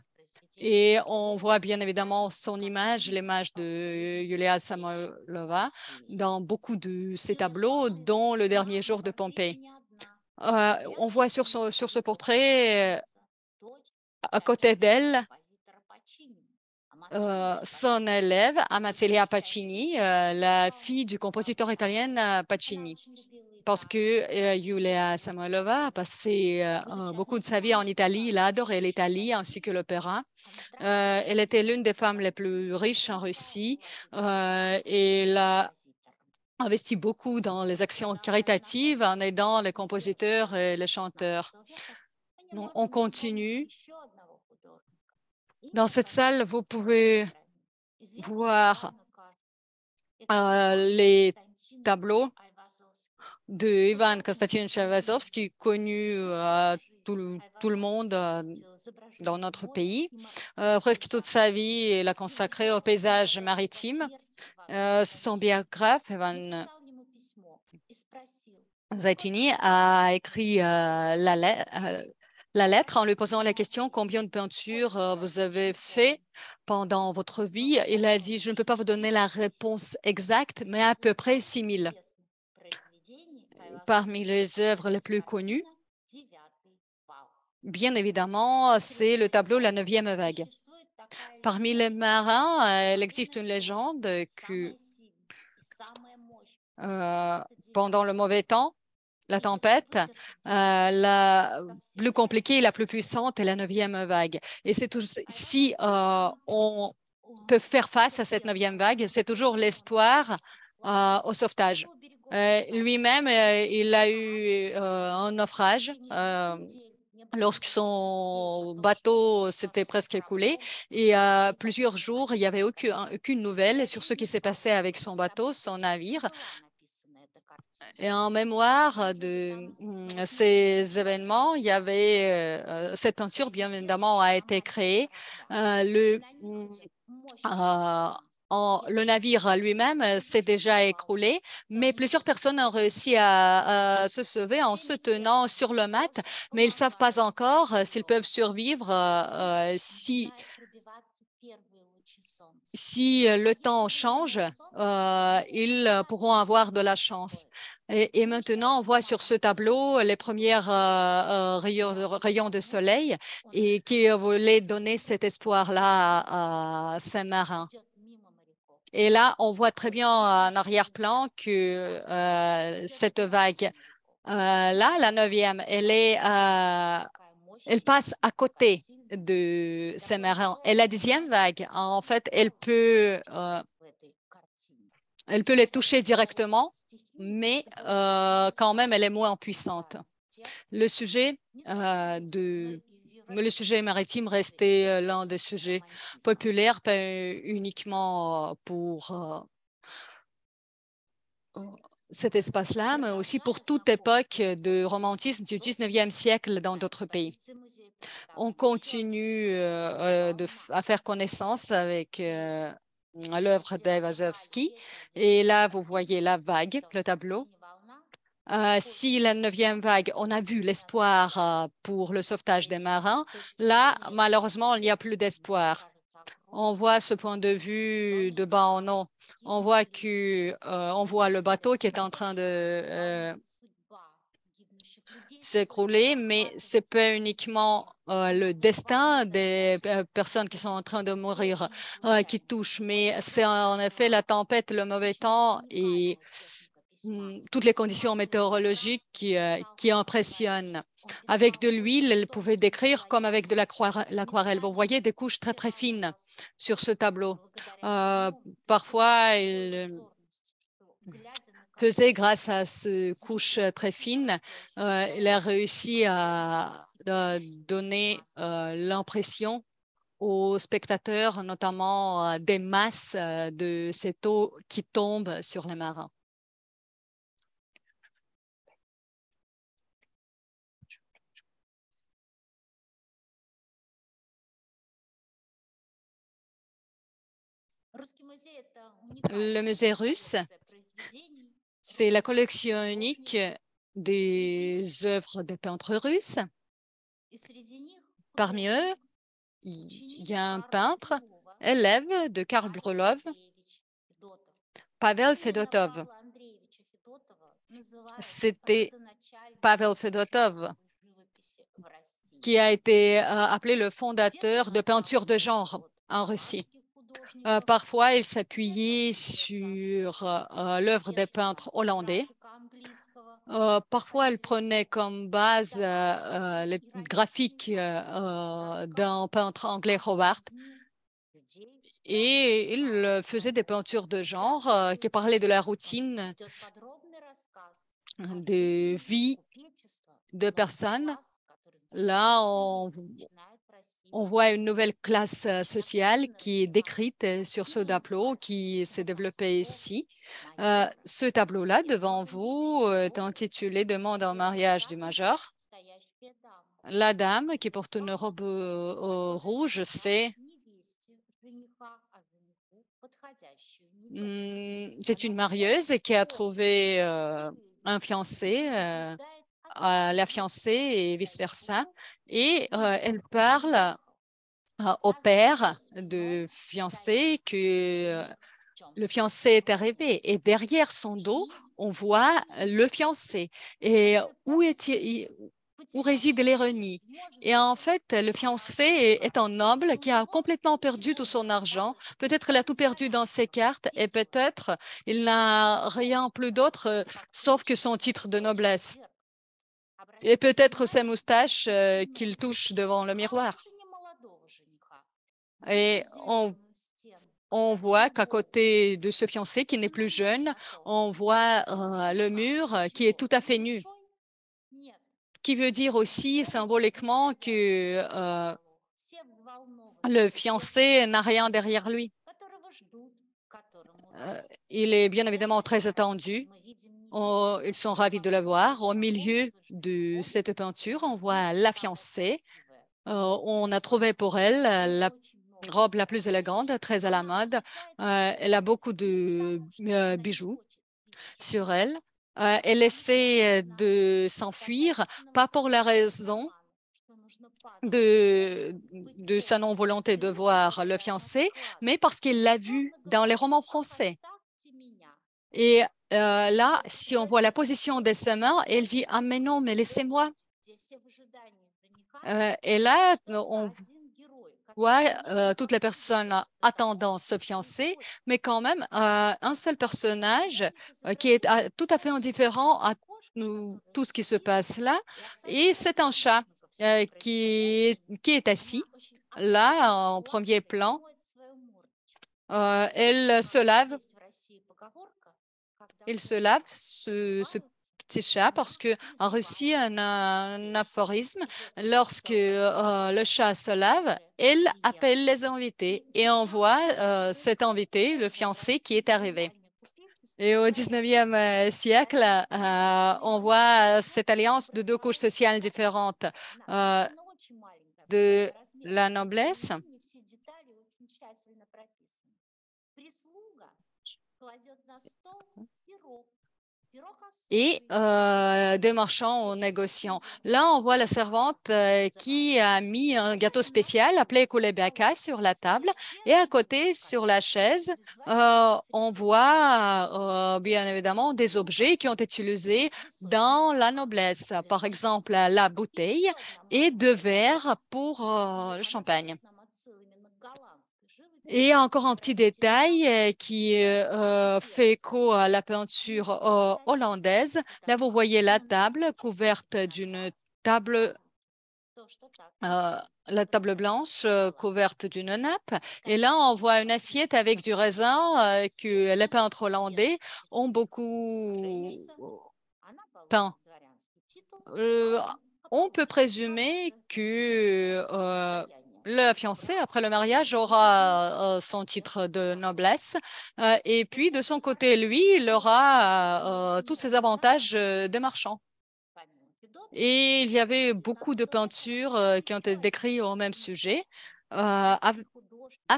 Et on voit bien évidemment son image, l'image de Yulia Samolova, dans beaucoup de ses tableaux, dont Le dernier jour de Pompée. On voit sur ce portrait, à côté d'elle, son élève, Amazilia Pacini, la fille du compositeur italien Pacini. Parce que Yulia Samolova a passé beaucoup de sa vie en Italie. Il a adoré l'Italie ainsi que l'opéra. Elle était l'une des femmes les plus riches en Russie et elle a investi beaucoup dans les actions caritatives en aidant les compositeurs et les chanteurs. Donc, on continue. Dans cette salle, vous pouvez voir les tableaux de Ivan Konstantinovich Ayvazovski, connu à tout le monde dans notre pays. Presque toute sa vie, il a consacré au paysage maritime. Son biographe, Ivan Zaitini, a écrit la lettre en lui posant la question: combien de peintures vous avez fait pendant votre vie? Il a dit: je ne peux pas vous donner la réponse exacte, mais à peu près 6000. Parmi les œuvres les plus connues, bien évidemment, c'est le tableau La 9e vague. Parmi les marins, il existe une légende que pendant le mauvais temps, la tempête, la plus compliquée et la plus puissante est la 9e vague. Et c'est si on peut faire face à cette 9e vague, c'est toujours l'espoir au sauvetage. Lui-même, il a eu un naufrage lorsque son bateau s'était presque écoulé. Et plusieurs jours, il n'y avait aucune nouvelle sur ce qui s'est passé avec son bateau, son navire. Et en mémoire de ces événements, il y avait cette peinture, bien évidemment, a été créée. Le navire lui-même s'est déjà écroulé, mais plusieurs personnes ont réussi à se sauver en se tenant sur le mat, mais ils ne savent pas encore s'ils peuvent survivre si le temps change, ils pourront avoir de la chance. Et maintenant, on voit sur ce tableau les premiers rayons de soleil et qui voulaient donner cet espoir-là à ces marins. Et là, on voit très bien en arrière-plan que cette vague, là, la 9e, elle passe à côté de ces marins. Et la 10e vague, en fait, elle peut les toucher directement, mais quand même, elle est moins puissante. Le sujet le sujet maritime restait l'un des sujets populaires, pas uniquement pour cet espace-là, mais aussi pour toute époque de romantisme du 19e siècle dans d'autres pays. On continue à faire connaissance avec l'œuvre d'Ayvazovski. Et là, vous voyez la vague, le tableau. Si la 9e vague, on a vu l'espoir pour le sauvetage des marins, là, malheureusement, il n'y a plus d'espoir. On voit ce point de vue de bas en haut. On voit on voit le bateau qui est en train de s'écrouler, mais c'est pas uniquement le destin des personnes qui sont en train de mourir qui touche, mais c'est en effet la tempête, le mauvais temps et toutes les conditions météorologiques qui impressionnent. Avec de l'huile, elle pouvait décrire comme avec de l'aquarelle. Vous voyez des couches très, très fines sur ce tableau. Parfois, il faisait, grâce à ces couches très fines, il a réussi à donner l'impression aux spectateurs, notamment des masses de cette eau qui tombe sur les marins. Le musée russe, c'est la collection unique des œuvres des peintres russes. Parmi eux, il y a un peintre, élève de Karl Brulov, Pavel Fedotov. C'était Pavel Fedotov qui a été appelé le fondateur de peinture de genre en Russie. Parfois, il s'appuyait sur l'œuvre des peintres hollandais. Parfois, elle prenait comme base les graphiques d'un peintre anglais, Howard. Et il faisait des peintures de genre qui parlaient de la routine de vie de personnes. Là, on voit une nouvelle classe sociale qui est décrite sur ce tableau qui s'est développé ici. Ce tableau-là, devant vous, est intitulé Demande en mariage du major. La dame qui porte une robe rouge, c'est une marieuse qui a trouvé un fiancé à la fiancée et vice-versa. Et elle parle au père de fiancé que le fiancé est arrivé. Et derrière son dos, on voit le fiancé. Et où réside l'ironie? Et en fait, le fiancé est un noble qui a complètement perdu tout son argent. Peut-être il a tout perdu dans ses cartes et peut-être il n'a rien plus d'autre sauf que son titre de noblesse. Et peut-être ses moustaches qu'il touche devant le miroir. Et on voit qu'à côté de ce fiancé qui n'est plus jeune, on voit le mur qui est tout à fait nu, qui veut dire aussi symboliquement que le fiancé n'a rien derrière lui. Il est bien évidemment très attendu. Ils sont ravis de le voir. Au milieu de cette peinture, on voit la fiancée. On a trouvé pour elle la robe la plus élégante, très à la mode. Elle a beaucoup de bijoux sur elle. Elle essaie de s'enfuir, pas pour la raison de sa non-volonté de voir le fiancé, mais parce qu'elle l'a vu dans les romans français. Et là, si on voit la position de ses mains, elle dit « Ah mais non, mais laissez-moi ». Et là, on voit toutes les personnes attendant ce fiancé, mais quand même un seul personnage qui est tout à fait indifférent à tout ce qui se passe là. Et c'est un chat qui est assis là en premier plan. Elle se lave. Il se lave, ce petit chat, parce qu'en Russie, on a un aphorisme. Lorsque le chat se lave, elle appelle les invités et on voit cet invité, le fiancé, qui est arrivé. Et au 19e siècle, on voit cette alliance de deux couches sociales différentes de la noblesse. Et des marchands aux négociants. Là, on voit la servante qui a mis un gâteau spécial appelé koulebaka sur la table. Et à côté, sur la chaise, on voit bien évidemment des objets qui ont été utilisés dans la noblesse. Par exemple, la bouteille et deux verres pour le champagne. Et encore un petit détail qui fait écho à la peinture hollandaise. Là, vous voyez la table couverte d'une table, la table blanche couverte d'une nappe. Et là, on voit une assiette avec du raisin que les peintres hollandais ont beaucoup peint. On peut présumer que le fiancé, après le mariage, aura son titre de noblesse. Et puis, de son côté, lui, il aura tous ses avantages des marchands. Et il y avait beaucoup de peintures qui ont été décrites au même sujet. À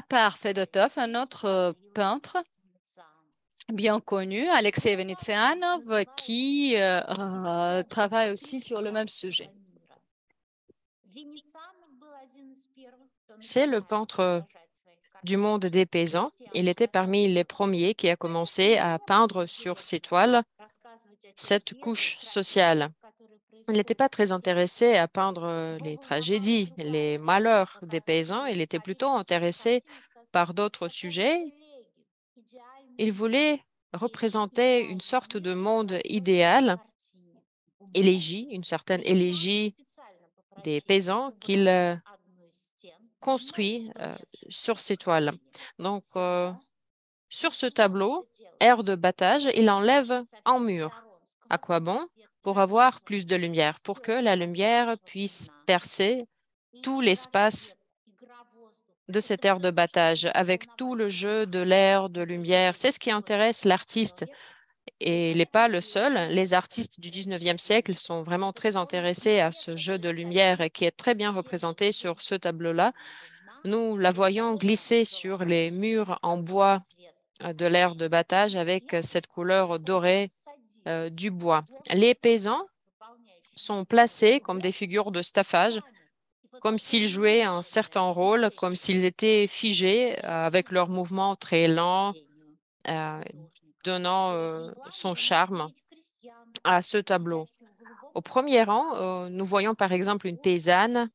part Fedotov, un autre peintre bien connu, Alexei Venetianov, qui travaille aussi sur le même sujet. C'est le peintre du monde des paysans. Il était parmi les premiers qui a commencé à peindre sur ses toiles cette couche sociale. Il n'était pas très intéressé à peindre les tragédies, les malheurs des paysans. Il était plutôt intéressé par d'autres sujets. Il voulait représenter une sorte de monde idéal, élégie, une certaine élégie des paysans qu'il construit sur ses toiles. Donc, sur ce tableau, aire de battage, il enlève un mur. À quoi bon? Pour avoir plus de lumière, pour que la lumière puisse percer tout l'espace de cette aire de battage, avec tout le jeu de l'air, de lumière. C'est ce qui intéresse l'artiste. Et il n'est pas le seul. Les artistes du 19e siècle sont vraiment très intéressés à ce jeu de lumière qui est très bien représenté sur ce tableau-là. Nous la voyons glisser sur les murs en bois de l'aire de battage avec cette couleur dorée du bois. Les paysans sont placés comme des figures de staffage, comme s'ils jouaient un certain rôle, comme s'ils étaient figés avec leurs mouvements très lents, euh, donnant son charme à ce tableau. Au premier rang, nous voyons par exemple une paysanne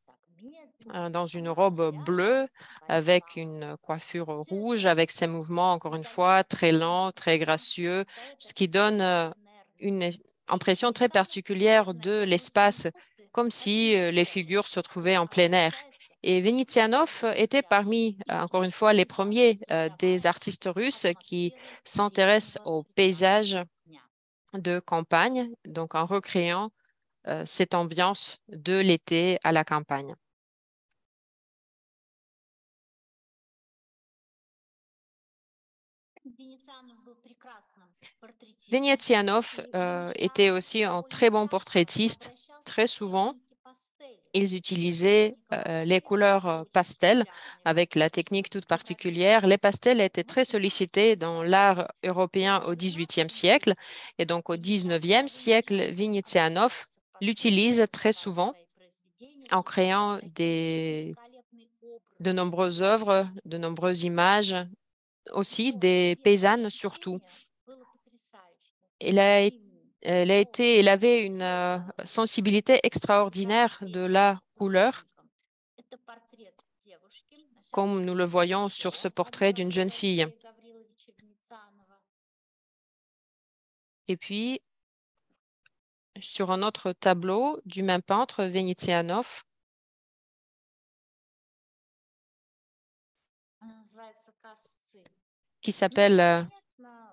dans une robe bleue avec une coiffure rouge, avec ses mouvements, encore une fois, très lents, très gracieux, ce qui donne une impression très particulière de l'espace, comme si les figures se trouvaient en plein air. Et Vénitianov était parmi, encore une fois, les premiers des artistes russes qui s'intéressent aux paysages de campagne, donc en recréant cette ambiance de l'été à la campagne. Vénitianov était aussi un très bon portraitiste. Très souvent, ils utilisaient les couleurs pastel avec la technique toute particulière. Les pastels étaient très sollicités dans l'art européen au XVIIIe siècle et donc au XIXe siècle, Vénitianov l'utilise très souvent en créant de nombreuses œuvres, de nombreuses images, aussi des paysannes surtout. Il a, é- il avait une sensibilité extraordinaire de la couleur, comme nous le voyons sur ce portrait d'une jeune fille. Et puis, sur un autre tableau du même peintre, Vénitianov, qui s'appelle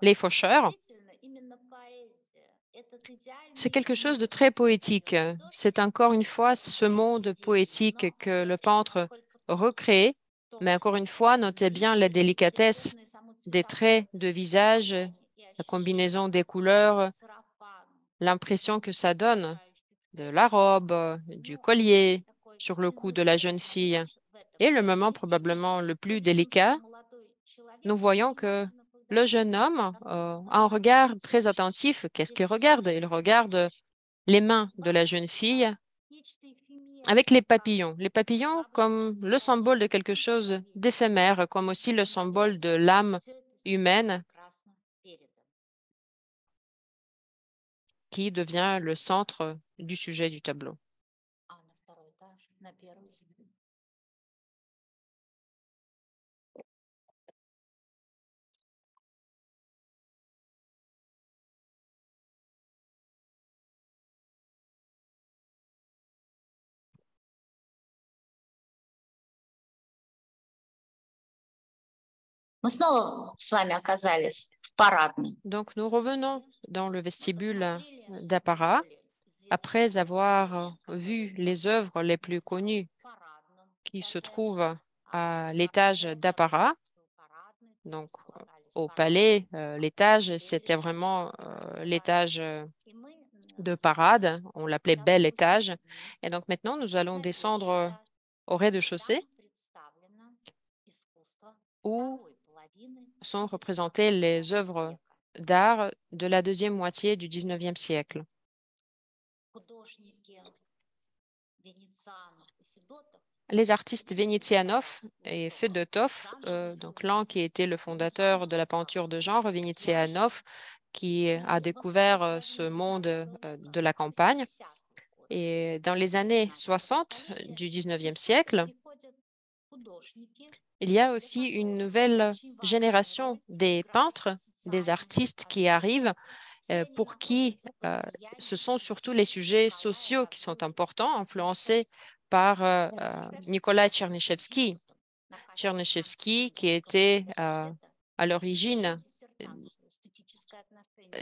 Les Faucheurs. C'est quelque chose de très poétique. C'est encore une fois ce monde poétique que le peintre recrée, mais encore une fois, notez bien la délicatesse des traits de visage, la combinaison des couleurs, l'impression que ça donne de la robe, du collier sur le cou de la jeune fille. Et le moment probablement le plus délicat, nous voyons que le jeune homme a un regard très attentif. Qu'est-ce qu'il regarde? Il regarde les mains de la jeune fille avec les papillons. Les papillons comme le symbole de quelque chose d'éphémère, comme aussi le symbole de l'âme humaine qui devient le centre du sujet du tableau. Мы снова с вами оказались в парадной. Donc, nous revenons dans le vestibule d'Apparat après avoir vu les œuvres les plus connues qui se trouvent à l'étage d'Apparat. Donc, au palais, l'étage, c'était vraiment l'étage de parade. On l'appelait bel étage. Et donc, maintenant, nous allons descendre au rez-de-chaussée où sont représentées les œuvres d'art de la deuxième moitié du 19e siècle. les artistes Vénitianov et Fedotov, donc l'un qui était le fondateur de la peinture de genre, Vénitianov, qui a découvert ce monde de la campagne. Et dans les années 60 du 19e siècle, il y a aussi une nouvelle génération des peintres, des artistes qui arrivent pour qui ce sont surtout les sujets sociaux qui sont importants, influencés par Nikolai Tchernyshevsky. Tchernyshevsky qui était à l'origine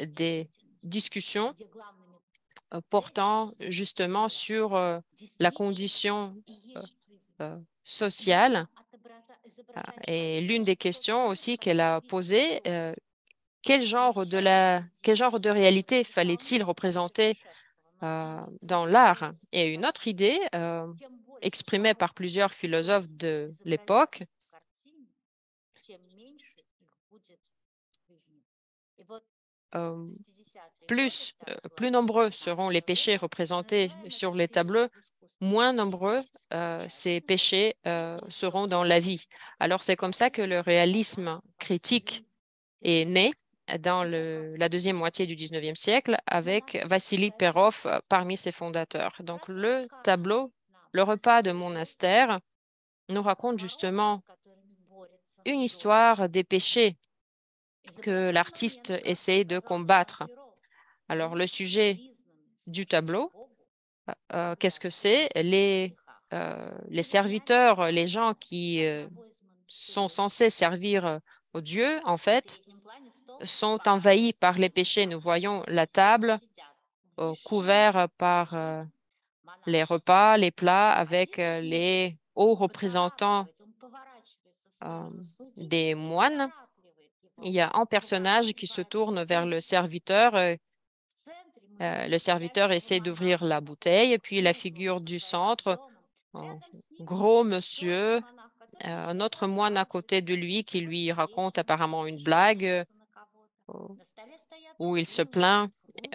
des discussions portant justement sur la condition sociale. Et l'une des questions aussi qu'elle a posées, quel genre de réalité fallait-il représenter dans l'art? Et une autre idée exprimée par plusieurs philosophes de l'époque, plus nombreux seront les péchés représentés sur les tableaux, moins nombreux ces péchés seront dans la vie. Alors c'est comme ça que le réalisme critique est né dans la deuxième moitié du 19e siècle avec Vassili Perov parmi ses fondateurs. Donc le tableau, le repas de monastère, nous raconte justement une histoire des péchés que l'artiste essaie de combattre. Alors le sujet du tableau, qu'est-ce que c'est? Les serviteurs, les gens qui sont censés servir aux dieux, en fait, sont envahis par les péchés. Nous voyons la table couverte par les repas, les plats, avec les hauts représentants des moines. Il y a un personnage qui se tourne vers le serviteur. Le serviteur essaie d'ouvrir la bouteille, et puis la figure du centre, un gros monsieur, un autre moine à côté de lui qui lui raconte apparemment une blague où il se plaint.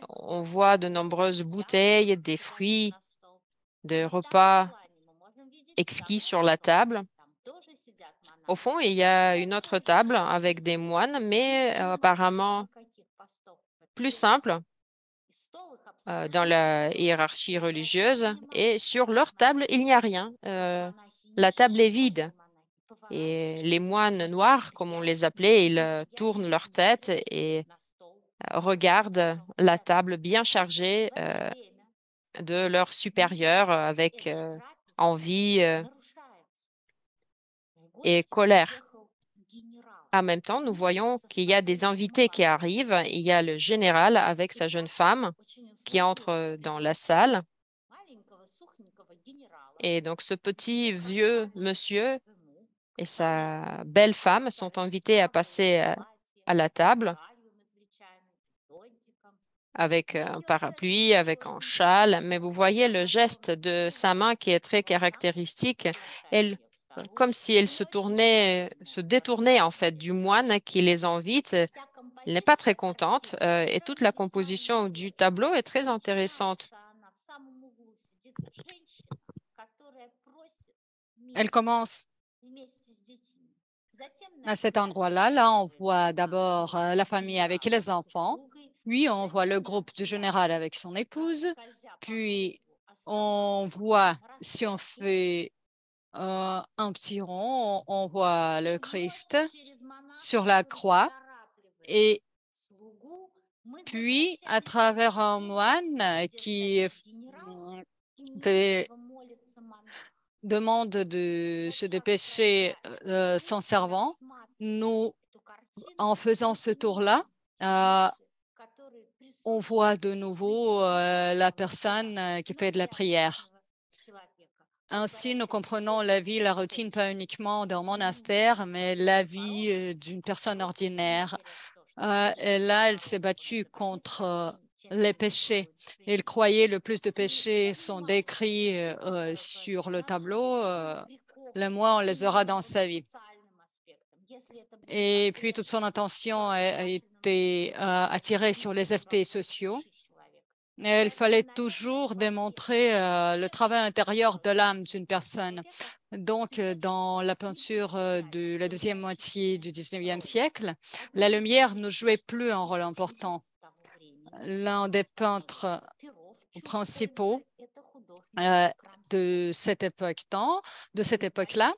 On voit de nombreuses bouteilles, des fruits, des repas exquis sur la table. Au fond, il y a une autre table avec des moines, mais apparemment plus simple dans la hiérarchie religieuse. Et sur leur table, il n'y a rien. La table est vide. Et les moines noirs, comme on les appelait, ils tournent leur tête et regardent la table bien chargée de leur supérieur avec envie et colère. En même temps, nous voyons qu'il y a des invités qui arrivent. Il y a le général avec sa jeune femme qui entre dans la salle. Et donc, ce petit vieux monsieur et sa belle femme sont invités à passer à la table avec un parapluie, avec un châle. Mais vous voyez le geste de sa main qui est très caractéristique. Elle, comme si elle se détournait en fait du moine qui les invite. Elle n'est pas très contente et toute la composition du tableau est très intéressante. Elle commence à cet endroit-là. Là, on voit d'abord la famille avec les enfants, puis on voit le groupe du général avec son épouse, puis on voit, si on fait un petit rond, on voit le Christ sur la croix, et puis à travers un moine qui demande de se dépêcher son servant, nous, en faisant ce tour-là, on voit de nouveau la personne qui fait de la prière. Ainsi, nous comprenons la vie, la routine, pas uniquement d'un monastère, mais la vie d'une personne ordinaire. Et là, elle s'est battue contre les péchés. Il croyait le plus de péchés sont décrits sur le tableau. Le moins, on les aura dans sa vie. Et puis, toute son attention a été attirée sur les aspects sociaux. Et il fallait toujours démontrer le travail intérieur de l'âme d'une personne. Donc, dans la peinture de la deuxième moitié du 19e siècle, la lumière ne jouait plus un rôle important. L'un des peintres principaux de cette époque-là,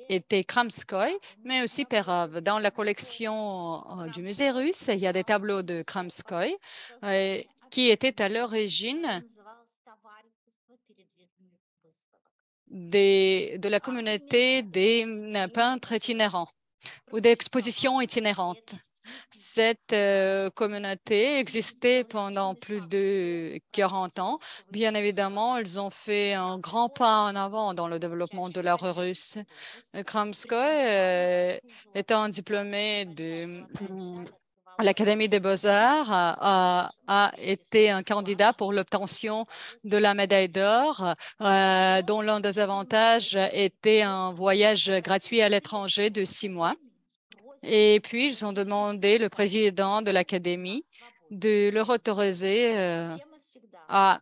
était Kramskoï, mais aussi Perov. Dans la collection du musée russe, il y a des tableaux de Kramskoï qui étaient à l'origine de la communauté des peintres itinérants ou d'expositions itinérantes. Cette communauté existait pendant plus de 40 ans. Bien évidemment, ils ont fait un grand pas en avant dans le développement de l'art russe. Kramskoï, étant diplômé de l'Académie des Beaux-Arts, a été un candidat pour l'obtention de la médaille d'or, dont l'un des avantages était un voyage gratuit à l'étranger de 6 mois. Et puis, ils ont demandé le président de l'Académie de leur autoriser à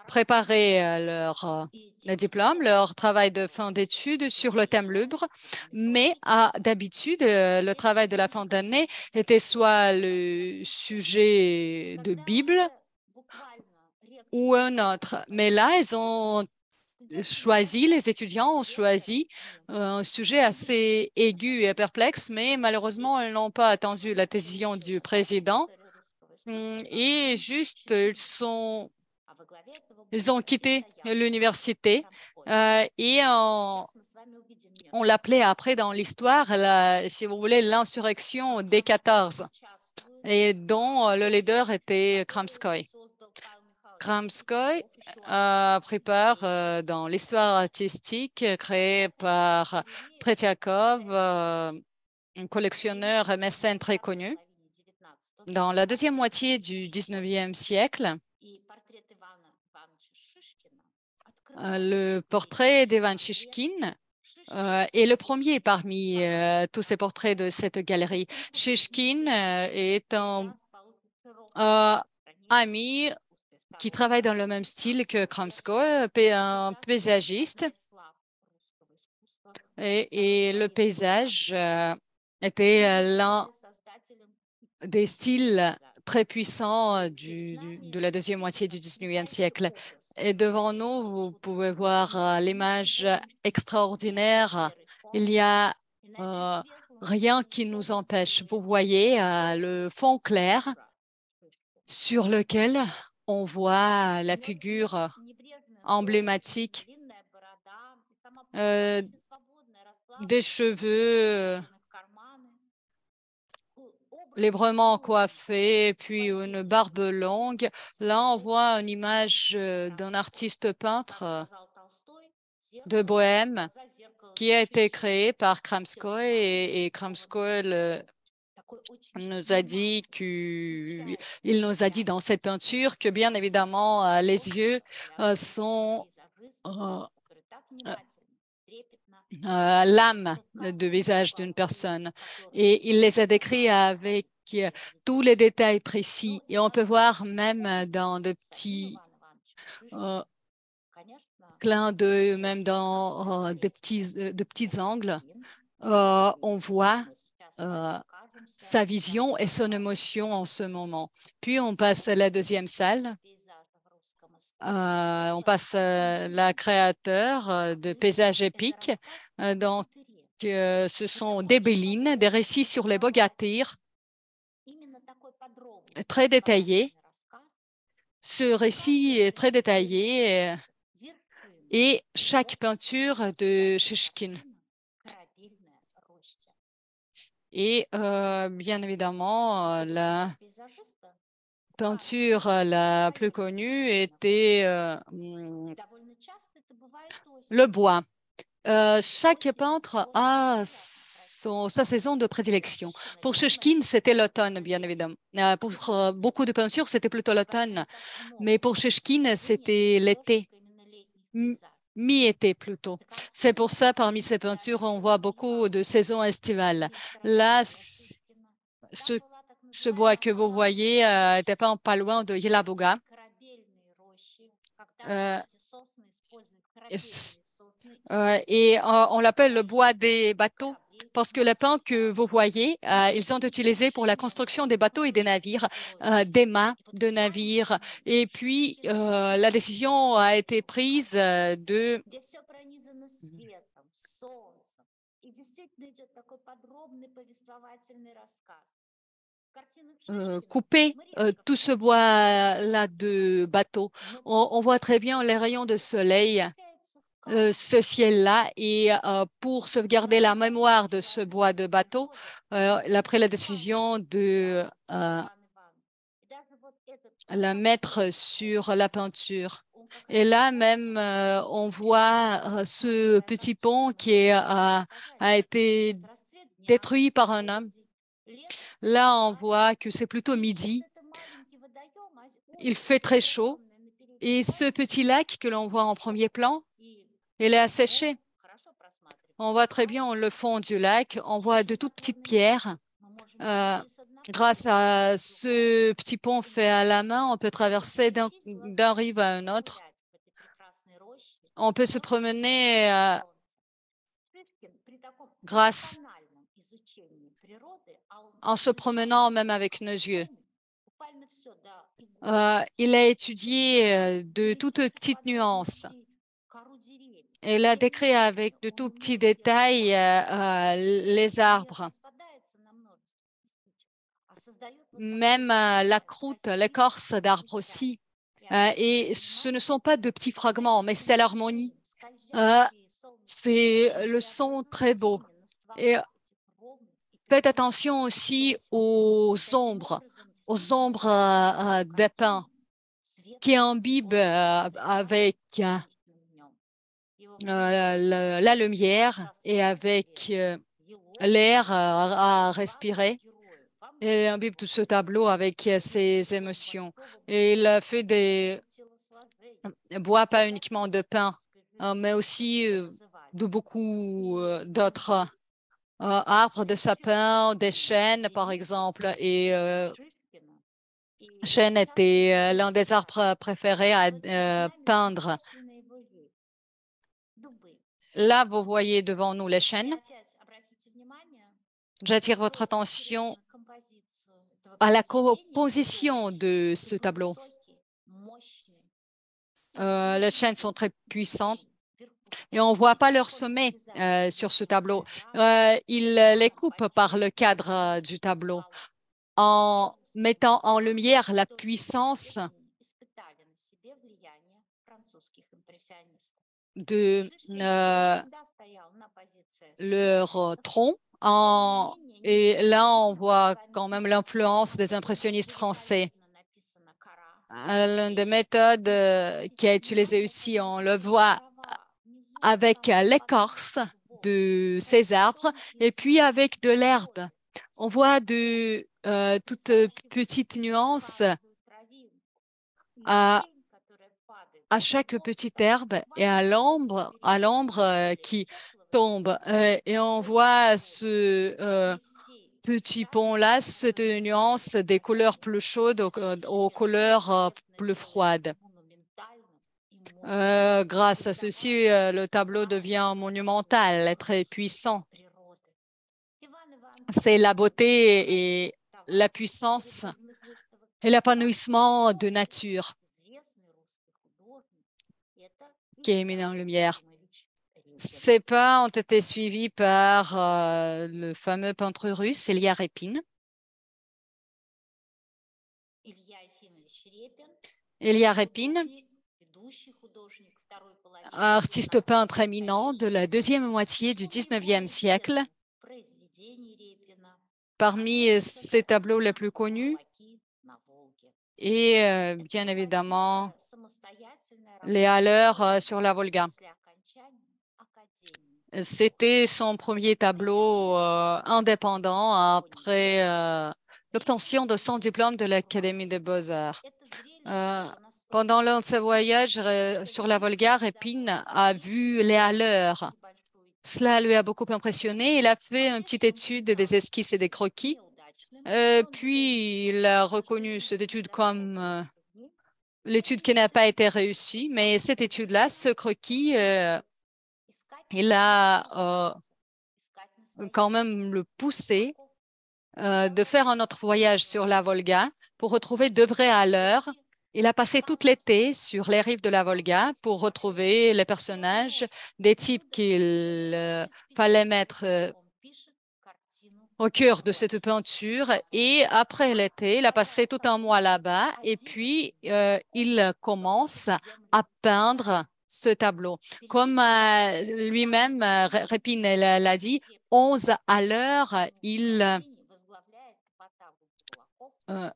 préparer leur diplôme, leur travail de fin d'études sur le thème libre. Mais d'habitude, le travail de la fin d'année était soit le sujet de Bible ou un autre. Mais là, les étudiants ont choisi un sujet assez aigu et perplexe, mais malheureusement, ils n'ont pas attendu la décision du président et juste, ils ont quitté l'université et on l'appelait après dans l'histoire, si vous voulez, l'insurrection des 14 et dont le leader était Kramskoï. Kramskoï a pris part dans l'histoire artistique créée par Tretiakov, un collectionneur et mécène très connu. Dans la deuxième moitié du 19e siècle, le portrait d'Ivan Shishkin est le premier parmi tous ces portraits de cette galerie. Shishkin est un ami qui travaille dans le même style que Kramskoï, un paysagiste. Et le paysage était l'un des styles très puissants de la deuxième moitié du 19e siècle. Et devant nous, vous pouvez voir l'image extraordinaire. Il n'y a rien qui nous empêche. Vous voyez le fond clair sur lequel on voit la figure emblématique des cheveux librement coiffés, puis une barbe longue. Là, on voit une image d'un artiste peintre de Bohême qui a été créé par Kramskoï et Kramskoï nous a dit dans cette peinture que bien évidemment les yeux sont l'âme de visage d'une personne et il les a décrits avec tous les détails précis et on peut voir même dans de petits clins d'œil, même dans de petits angles, on voit sa vision et son émotion en ce moment. Puis on passe à la deuxième salle. On passe la créateur de paysages épiques. Donc, ce sont des bélines, des récits sur les bogatyrs, très détaillés. Ce récit est très détaillé et chaque peinture de Shishkin. Et bien évidemment, la peinture la plus connue était le bois. Chaque peintre a sa saison de prédilection. Pour Shishkin, c'était l'automne, bien évidemment. Pour beaucoup de peintures, c'était plutôt l'automne. Mais pour Shishkin, c'était l'été, mi-été plutôt. C'est pour ça, parmi ces peintures, on voit beaucoup de saisons estivales. Là, ce bois que vous voyez n'était pas loin de Yelabuga. et on l'appelle le bois des bateaux parce que les pins que vous voyez, ils sont utilisés pour la construction des bateaux et des navires, des mâts de navires. Et puis, la décision a été prise de где все пронизано светом, солнцем. И действительно идет такой подробный повествовательный рассказ. Картины couper tout ce bois-là de bateau. On voit très bien les rayons de soleil, ce ciel-là, et pour sauvegarder la mémoire de ce bois de bateau, il a pris la décision de la mettre sur la peinture. Et là même, on voit ce petit pont qui a été détruit par un homme. Là, on voit que c'est plutôt midi. Il fait très chaud. Et ce petit lac que l'on voit en premier plan, il est asséché. On voit très bien le fond du lac. On voit de toutes petites pierres. Grâce à ce petit pont fait à la main, on peut traverser d'un rive à un autre. On peut se promener en se promenant même avec nos yeux. Il a étudié de toutes petites nuances. Il a décrit avec de tout petits détails les arbres. Même la croûte, l'écorce d'arbres aussi. Et ce ne sont pas de petits fragments, mais c'est l'harmonie. C'est le son très beau. Et faites attention aussi aux ombres des pins qui imbibent avec la lumière et avec l'air à respirer. Et imbibe tout ce tableau avec ses émotions. Et il fait des bois pas uniquement de pin, mais aussi de beaucoup d'autres arbres de sapin, des chênes, par exemple. Et chêne était l'un des arbres préférés à peindre. Là, vous voyez devant nous les chênes. J'attire votre attention à la composition de ce tableau. Les chênes sont très puissantes et on ne voit pas leur sommet sur ce tableau. Il les coupe par le cadre du tableau en mettant en lumière la puissance de leur tronc. Et là, on voit quand même l'influence des impressionnistes français. L'une des méthodes qui a utilisée aussi, on le voit avec l'écorce de ces arbres et puis avec de l'herbe. On voit de toutes petites nuances à chaque petite herbe et à l'ombre qui tombe. Et on voit ce petit pont-là, cette nuance des couleurs plus chaudes aux couleurs plus froides. Grâce à ceci, le tableau devient monumental, très puissant. C'est la beauté et la puissance et l'épanouissement de nature qui est mis en lumière. Ces pas ont été suivis par le fameux peintre russe Ilya Repin. Ilya Repin, artiste peintre éminent de la deuxième moitié du 19e siècle. Parmi ses tableaux les plus connus, et bien évidemment les Halles sur la Volga. C'était son premier tableau indépendant après l'obtention de son diplôme de l'Académie des Beaux-Arts. Pendant l'un de ses voyages sur la Volga, Repin a vu les Halles. Cela lui a beaucoup impressionné. Il a fait une petite étude des esquisses et des croquis. Puis, il a reconnu cette étude comme l'étude qui n'a pas été réussie. Mais cette étude-là, ce croquis, Il a quand même le poussé de faire un autre voyage sur la Volga pour retrouver de vrais haleurs. Il a passé tout l'été sur les rives de la Volga pour retrouver les personnages, des types qu'il fallait mettre au cœur de cette peinture. Et après l'été, il a passé tout un mois là-bas et puis il commence à peindre ce tableau. Comme lui-même, Repin l'a dit, 11 à l'heure, euh,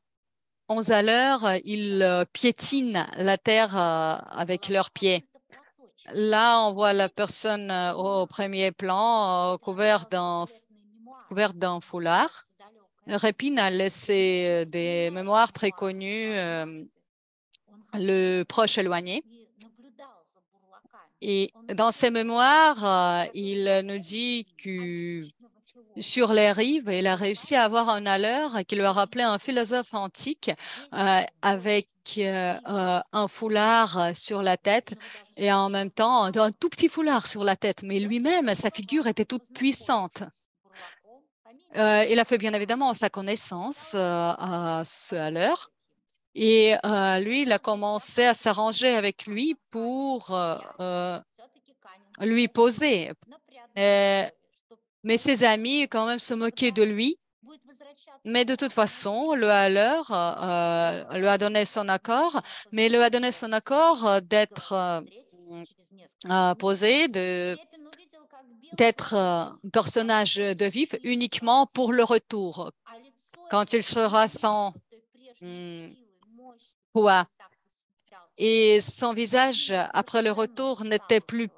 11 à l'heure, ils piétinent la terre avec leurs pieds. Là, on voit la personne au premier plan couverte d'un foulard. Repin a laissé des mémoires très connues, Le proche éloigné. Et dans ces mémoires, il nous dit que sur les rives, il a réussi à avoir un alleur qui lui a rappelé un philosophe antique avec un foulard sur la tête et en même temps un tout petit foulard sur la tête. Mais lui-même, sa figure était toute puissante. Il a fait bien évidemment sa connaissance à ce alleur. Et lui, il a commencé à s'arranger avec lui pour lui poser. Mais ses amis, quand même, se moquaient de lui. Mais de toute façon, le Haller lui a donné son accord, mais il lui a donné son accord d'être posé, d'être un personnage de vif uniquement pour le retour. Quand il sera sans poids. Et son visage, après le retour, n'était plus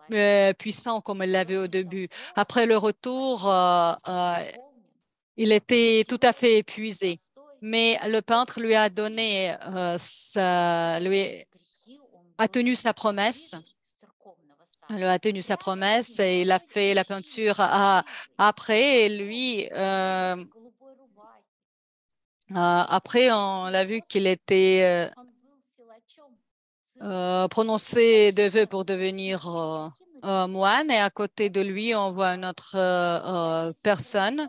puissant comme il l'avait au début. Après le retour, il était tout à fait épuisé. Mais le peintre lui a donné, lui a tenu sa promesse. Il a tenu sa promesse et il a fait la peinture après. Et lui, après, on l'a vu qu'il était prononcé de vœux pour devenir moine. Et à côté de lui, on voit une autre personne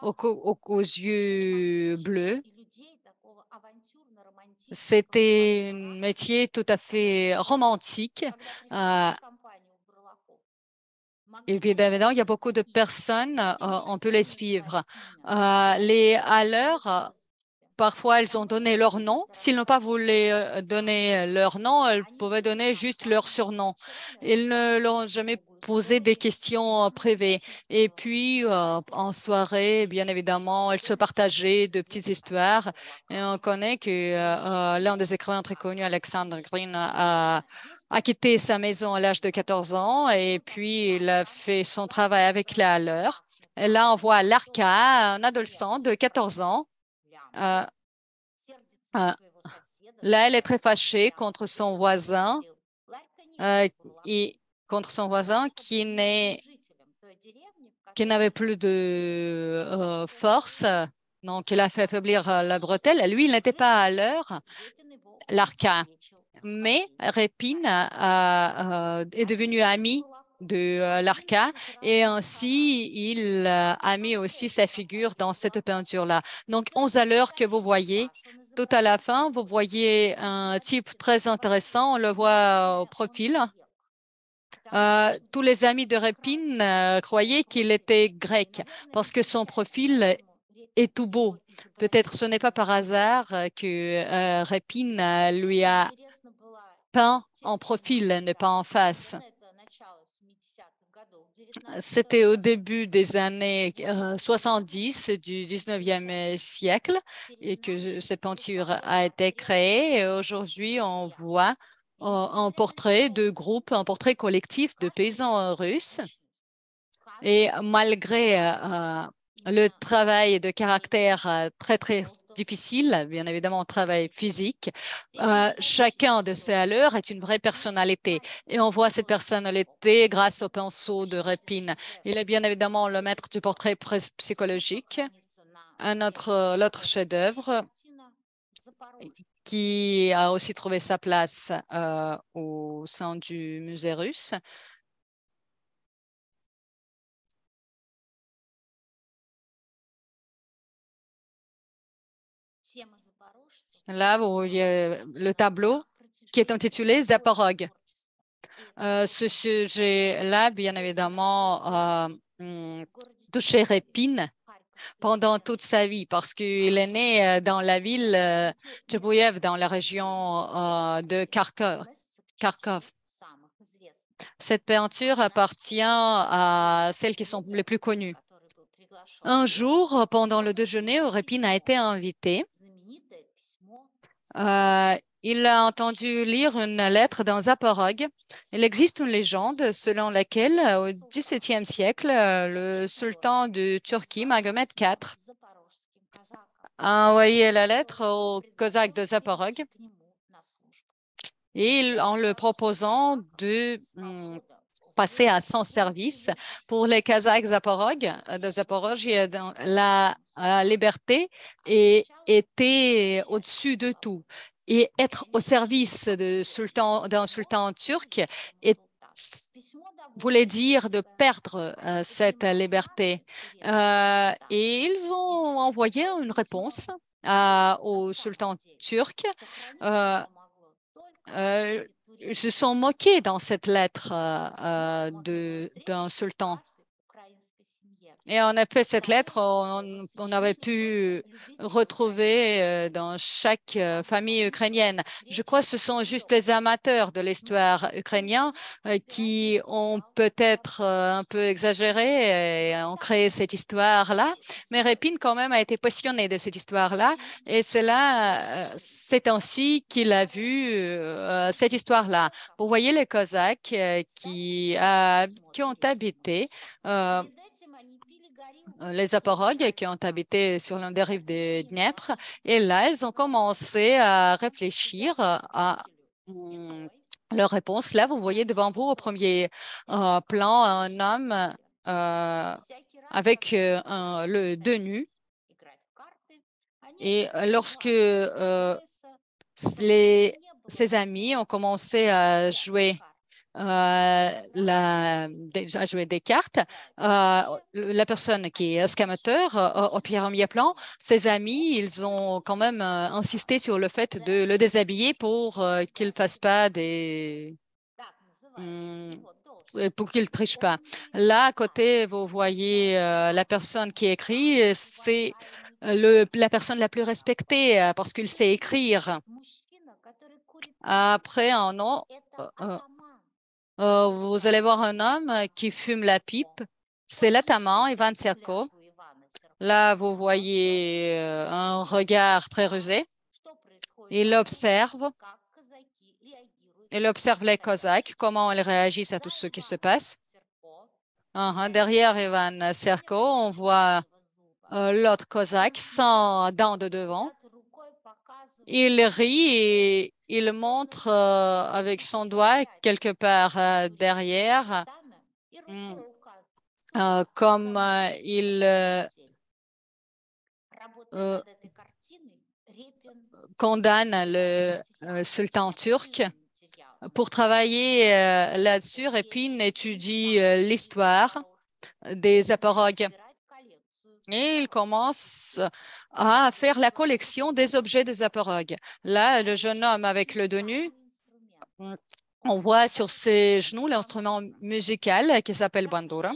aux yeux bleus. C'était un métier tout à fait romantique. Évidemment, il y a beaucoup de personnes, on peut les suivre. Les Halers, parfois, elles ont donné leur nom. S'ils n'ont pas voulu donner leur nom, elles pouvaient donner juste leur surnom. Ils ne leur ont jamais posé des questions privées. Et puis, en soirée, bien évidemment, elles se partageaient de petites histoires. Et on connaît que l'un des écrivains très connus, Alexander Green, a quitté sa maison à l'âge de 14 ans et puis il a fait son travail avec les Halers. Et là, on voit Larka, un adolescent de 14 ans. Euh, euh, Là, elle est très fâchée contre son voisin et contre son voisin qui n'avait plus de force. Donc, il a fait affaiblir la bretelle. Lui, il n'était pas à l'heure, Larka. Mais Repin est devenu ami de Larka et ainsi il a mis aussi sa figure dans cette peinture-là. Donc 11 à l'heure que vous voyez, tout à la fin, vous voyez un type très intéressant, on le voit au profil. Tous les amis de Repin croyaient qu'il était grec parce que son profil est tout beau. Peut-être ce n'est pas par hasard que Repin lui a peint en profil, ne pas en face. C'était au début des années 70 du 19e siècle et que cette peinture a été créée. Et aujourd'hui, on voit un portrait de groupe, un portrait collectif de paysans russes. Et malgré le travail de caractère très, très difficile, bien évidemment, travail physique, chacun de ces allures est une vraie personnalité. Et on voit cette personnalité grâce au pinceau de Repin. Il est bien évidemment le maître du portrait psychologique, l'autre chef-d'œuvre qui a aussi trouvé sa place au sein du musée russe. Là, vous voyez le tableau qui est intitulé Zaporog. Ce sujet-là, bien évidemment, touché Répine pendant toute sa vie parce qu'il est né dans la ville Tcherbouïev, dans la région de Kharkov. Cette peinture appartient à celles qui sont les plus connues. Un jour, pendant le déjeuner, Répine a été invité. Il a entendu lire une lettre dans Zaporog. Il existe une légende selon laquelle, au XVIIe siècle, le sultan de Turquie, Mahomet IV, a envoyé la lettre aux Cosaques de Zaporog et en le proposant de passer à son service. Pour les Kazakhs de Zaporozhye, la liberté était au-dessus de tout. Et être au service d'un sultan turc voulait dire de perdre cette liberté. Et ils ont envoyé une réponse au sultan turc. Ils se sont moqués dans cette lettre d'un sultan. Et en effet, cette lettre, on avait pu retrouver dans chaque famille ukrainienne. Je crois que ce sont juste les amateurs de l'histoire ukrainienne qui ont peut-être un peu exagéré et ont créé cette histoire-là. Mais Répine, quand même, a été passionné de cette histoire-là. Et c'est ainsi qu'il a vu cette histoire-là. Vous voyez les Cosaques qui ont habité les Zaporogues qui ont habité sur l'un des rives de Dniepr. Et là, ils ont commencé à réfléchir à leur réponse. Là, vous voyez devant vous au premier plan un homme avec le deux nus. Et lorsque ses amis ont commencé à jouer des cartes. La personne qui est escamateur au premier plan, ses amis, ils ont quand même insisté sur le fait de le déshabiller pour qu'il ne fasse pas pour qu'il ne triche pas. Là, à côté, vous voyez la personne qui écrit, c'est la personne la plus respectée parce qu'il sait écrire. Après, vous allez voir un homme qui fume la pipe. C'est l'ataman, Ivan Serko. Là, vous voyez un regard très rusé. Il observe les Cosaques, comment ils réagissent à tout ce qui se passe. Derrière Ivan Serko, on voit l'autre Cosaque sans dents de devant. Il rit et il montre avec son doigt quelque part derrière, comme il condamne le sultan turc. Pour travailler là-dessus, Répine étudie l'histoire des Zaporogues. Et il commence à faire la collection des objets des Zaporogues. Là, le jeune homme avec le dos nu, on voit sur ses genoux l'instrument musical qui s'appelle bandura.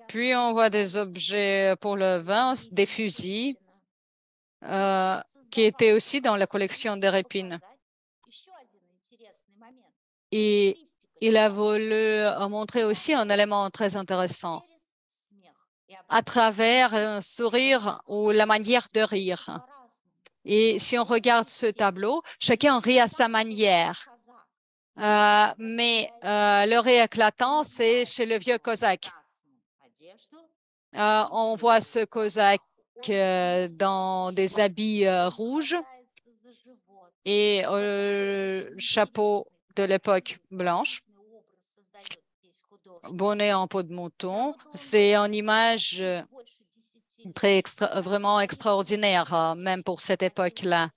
Puis on voit des objets pour le vin, des fusils, qui étaient aussi dans la collection de Répine. Et il a voulu montrer aussi un élément très intéressant à travers un sourire ou la manière de rire. Et si on regarde ce tableau, chacun rit à sa manière. Mais le rire éclatant, c'est chez le vieux Cosaque. On voit ce Cosaque dans des habits rouges et chapeau de l'époque blanche, bonnet en peau de mouton. C'est une image vraiment extraordinaire, même pour cette époque-là.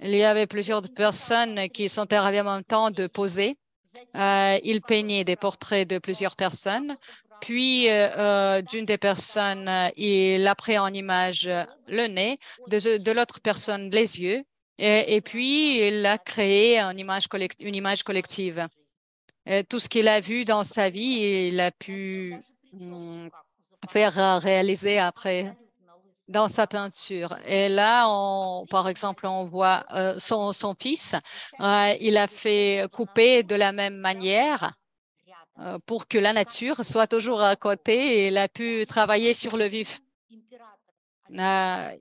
Il y avait plusieurs personnes qui sont arrivées en même temps de poser. Il peignait des portraits de plusieurs personnes. Puis, d'une des personnes, il a pris en image le nez, de l'autre personne les yeux, et puis il a créé une image collective. Tout ce qu'il a vu dans sa vie, il a pu faire réaliser après dans sa peinture. Et là, par exemple, on voit son fils, il a fait couper de la même manière pour que la nature soit toujours à côté et il a pu travailler sur le vif.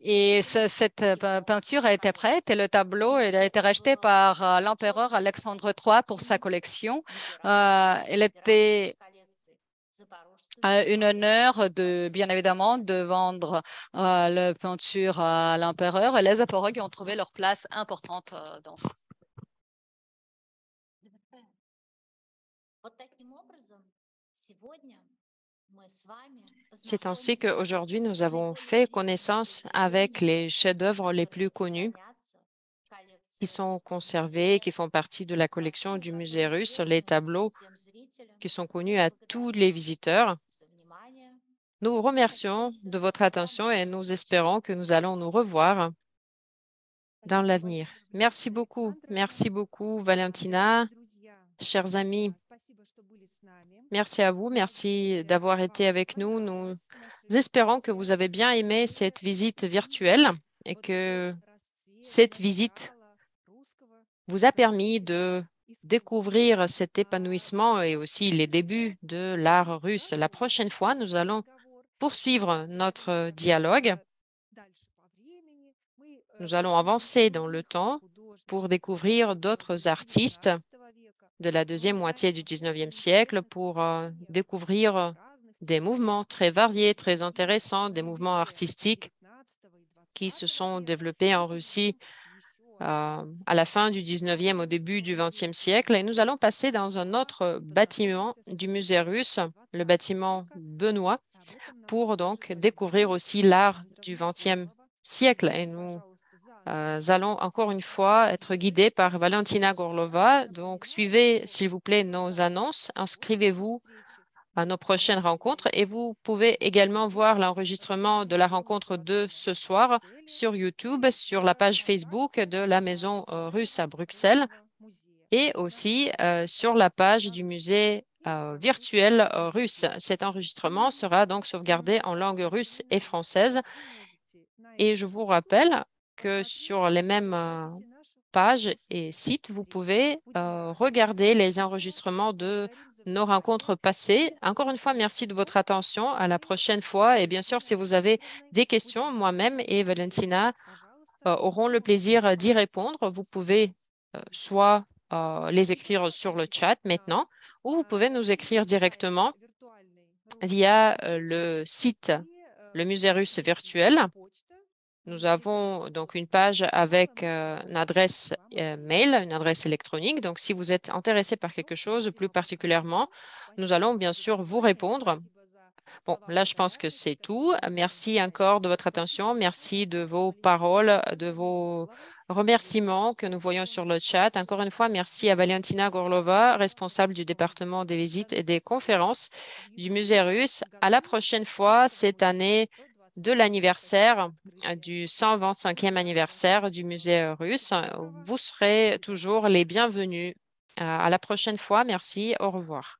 Et cette peinture a été prête et le tableau a été racheté par l'empereur Alexandre III pour sa collection. Elle était un honneur bien évidemment, de vendre la peinture à l'empereur et les appareils ont trouvé leur place importante dans ce. C'est ainsi qu'aujourd'hui, nous avons fait connaissance avec les chefs-d'œuvre les plus connus qui sont conservés, qui font partie de la collection du musée russe, les tableaux qui sont connus à tous les visiteurs. Nous vous remercions de votre attention et nous espérons que nous allons nous revoir dans l'avenir. Merci beaucoup, Valentina. Chers amis, merci à vous, merci d'avoir été avec nous. Nous espérons que vous avez bien aimé cette visite virtuelle et que cette visite vous a permis de découvrir cet épanouissement et aussi les débuts de l'art russe. La prochaine fois, nous allons poursuivre notre dialogue. Nous allons avancer dans le temps pour découvrir d'autres artistes de la deuxième moitié du 19e siècle, pour découvrir des mouvements très variés, très intéressants, des mouvements artistiques qui se sont développés en Russie à la fin du 19e, au début du 20e siècle. Et nous allons passer dans un autre bâtiment du musée russe, le bâtiment Benoît, pour donc découvrir aussi l'art du 20e siècle. Et nous allons encore une fois être guidés par Valentina Gorlova. Donc, suivez, s'il vous plaît, nos annonces. Inscrivez-vous à nos prochaines rencontres et vous pouvez également voir l'enregistrement de la rencontre de ce soir sur YouTube, sur la page Facebook de la Maison russe à Bruxelles et aussi sur la page du musée virtuel russe. Cet enregistrement sera donc sauvegardé en langue russe et française. Et je vous rappelle que sur les mêmes pages et sites, vous pouvez regarder les enregistrements de nos rencontres passées. Encore une fois, merci de votre attention. À la prochaine fois. Et bien sûr, si vous avez des questions, moi-même et Valentina auront le plaisir d'y répondre. Vous pouvez soit les écrire sur le chat maintenant, ou vous pouvez nous écrire directement via le site, le musée russe virtuel. Nous avons donc une page avec une adresse mail, une adresse électronique. Donc, si vous êtes intéressé par quelque chose plus particulièrement, nous allons bien sûr vous répondre. Bon, là, je pense que c'est tout. Merci encore de votre attention. Merci de vos paroles, de vos remerciements que nous voyons sur le chat. Encore une fois, merci à Valentina Gorlova, responsable du département des visites et des conférences du musée russe. À la prochaine fois, cette année de l'anniversaire du 125e anniversaire du musée russe. Vous serez toujours les bienvenus. À la prochaine fois. Merci. Au revoir.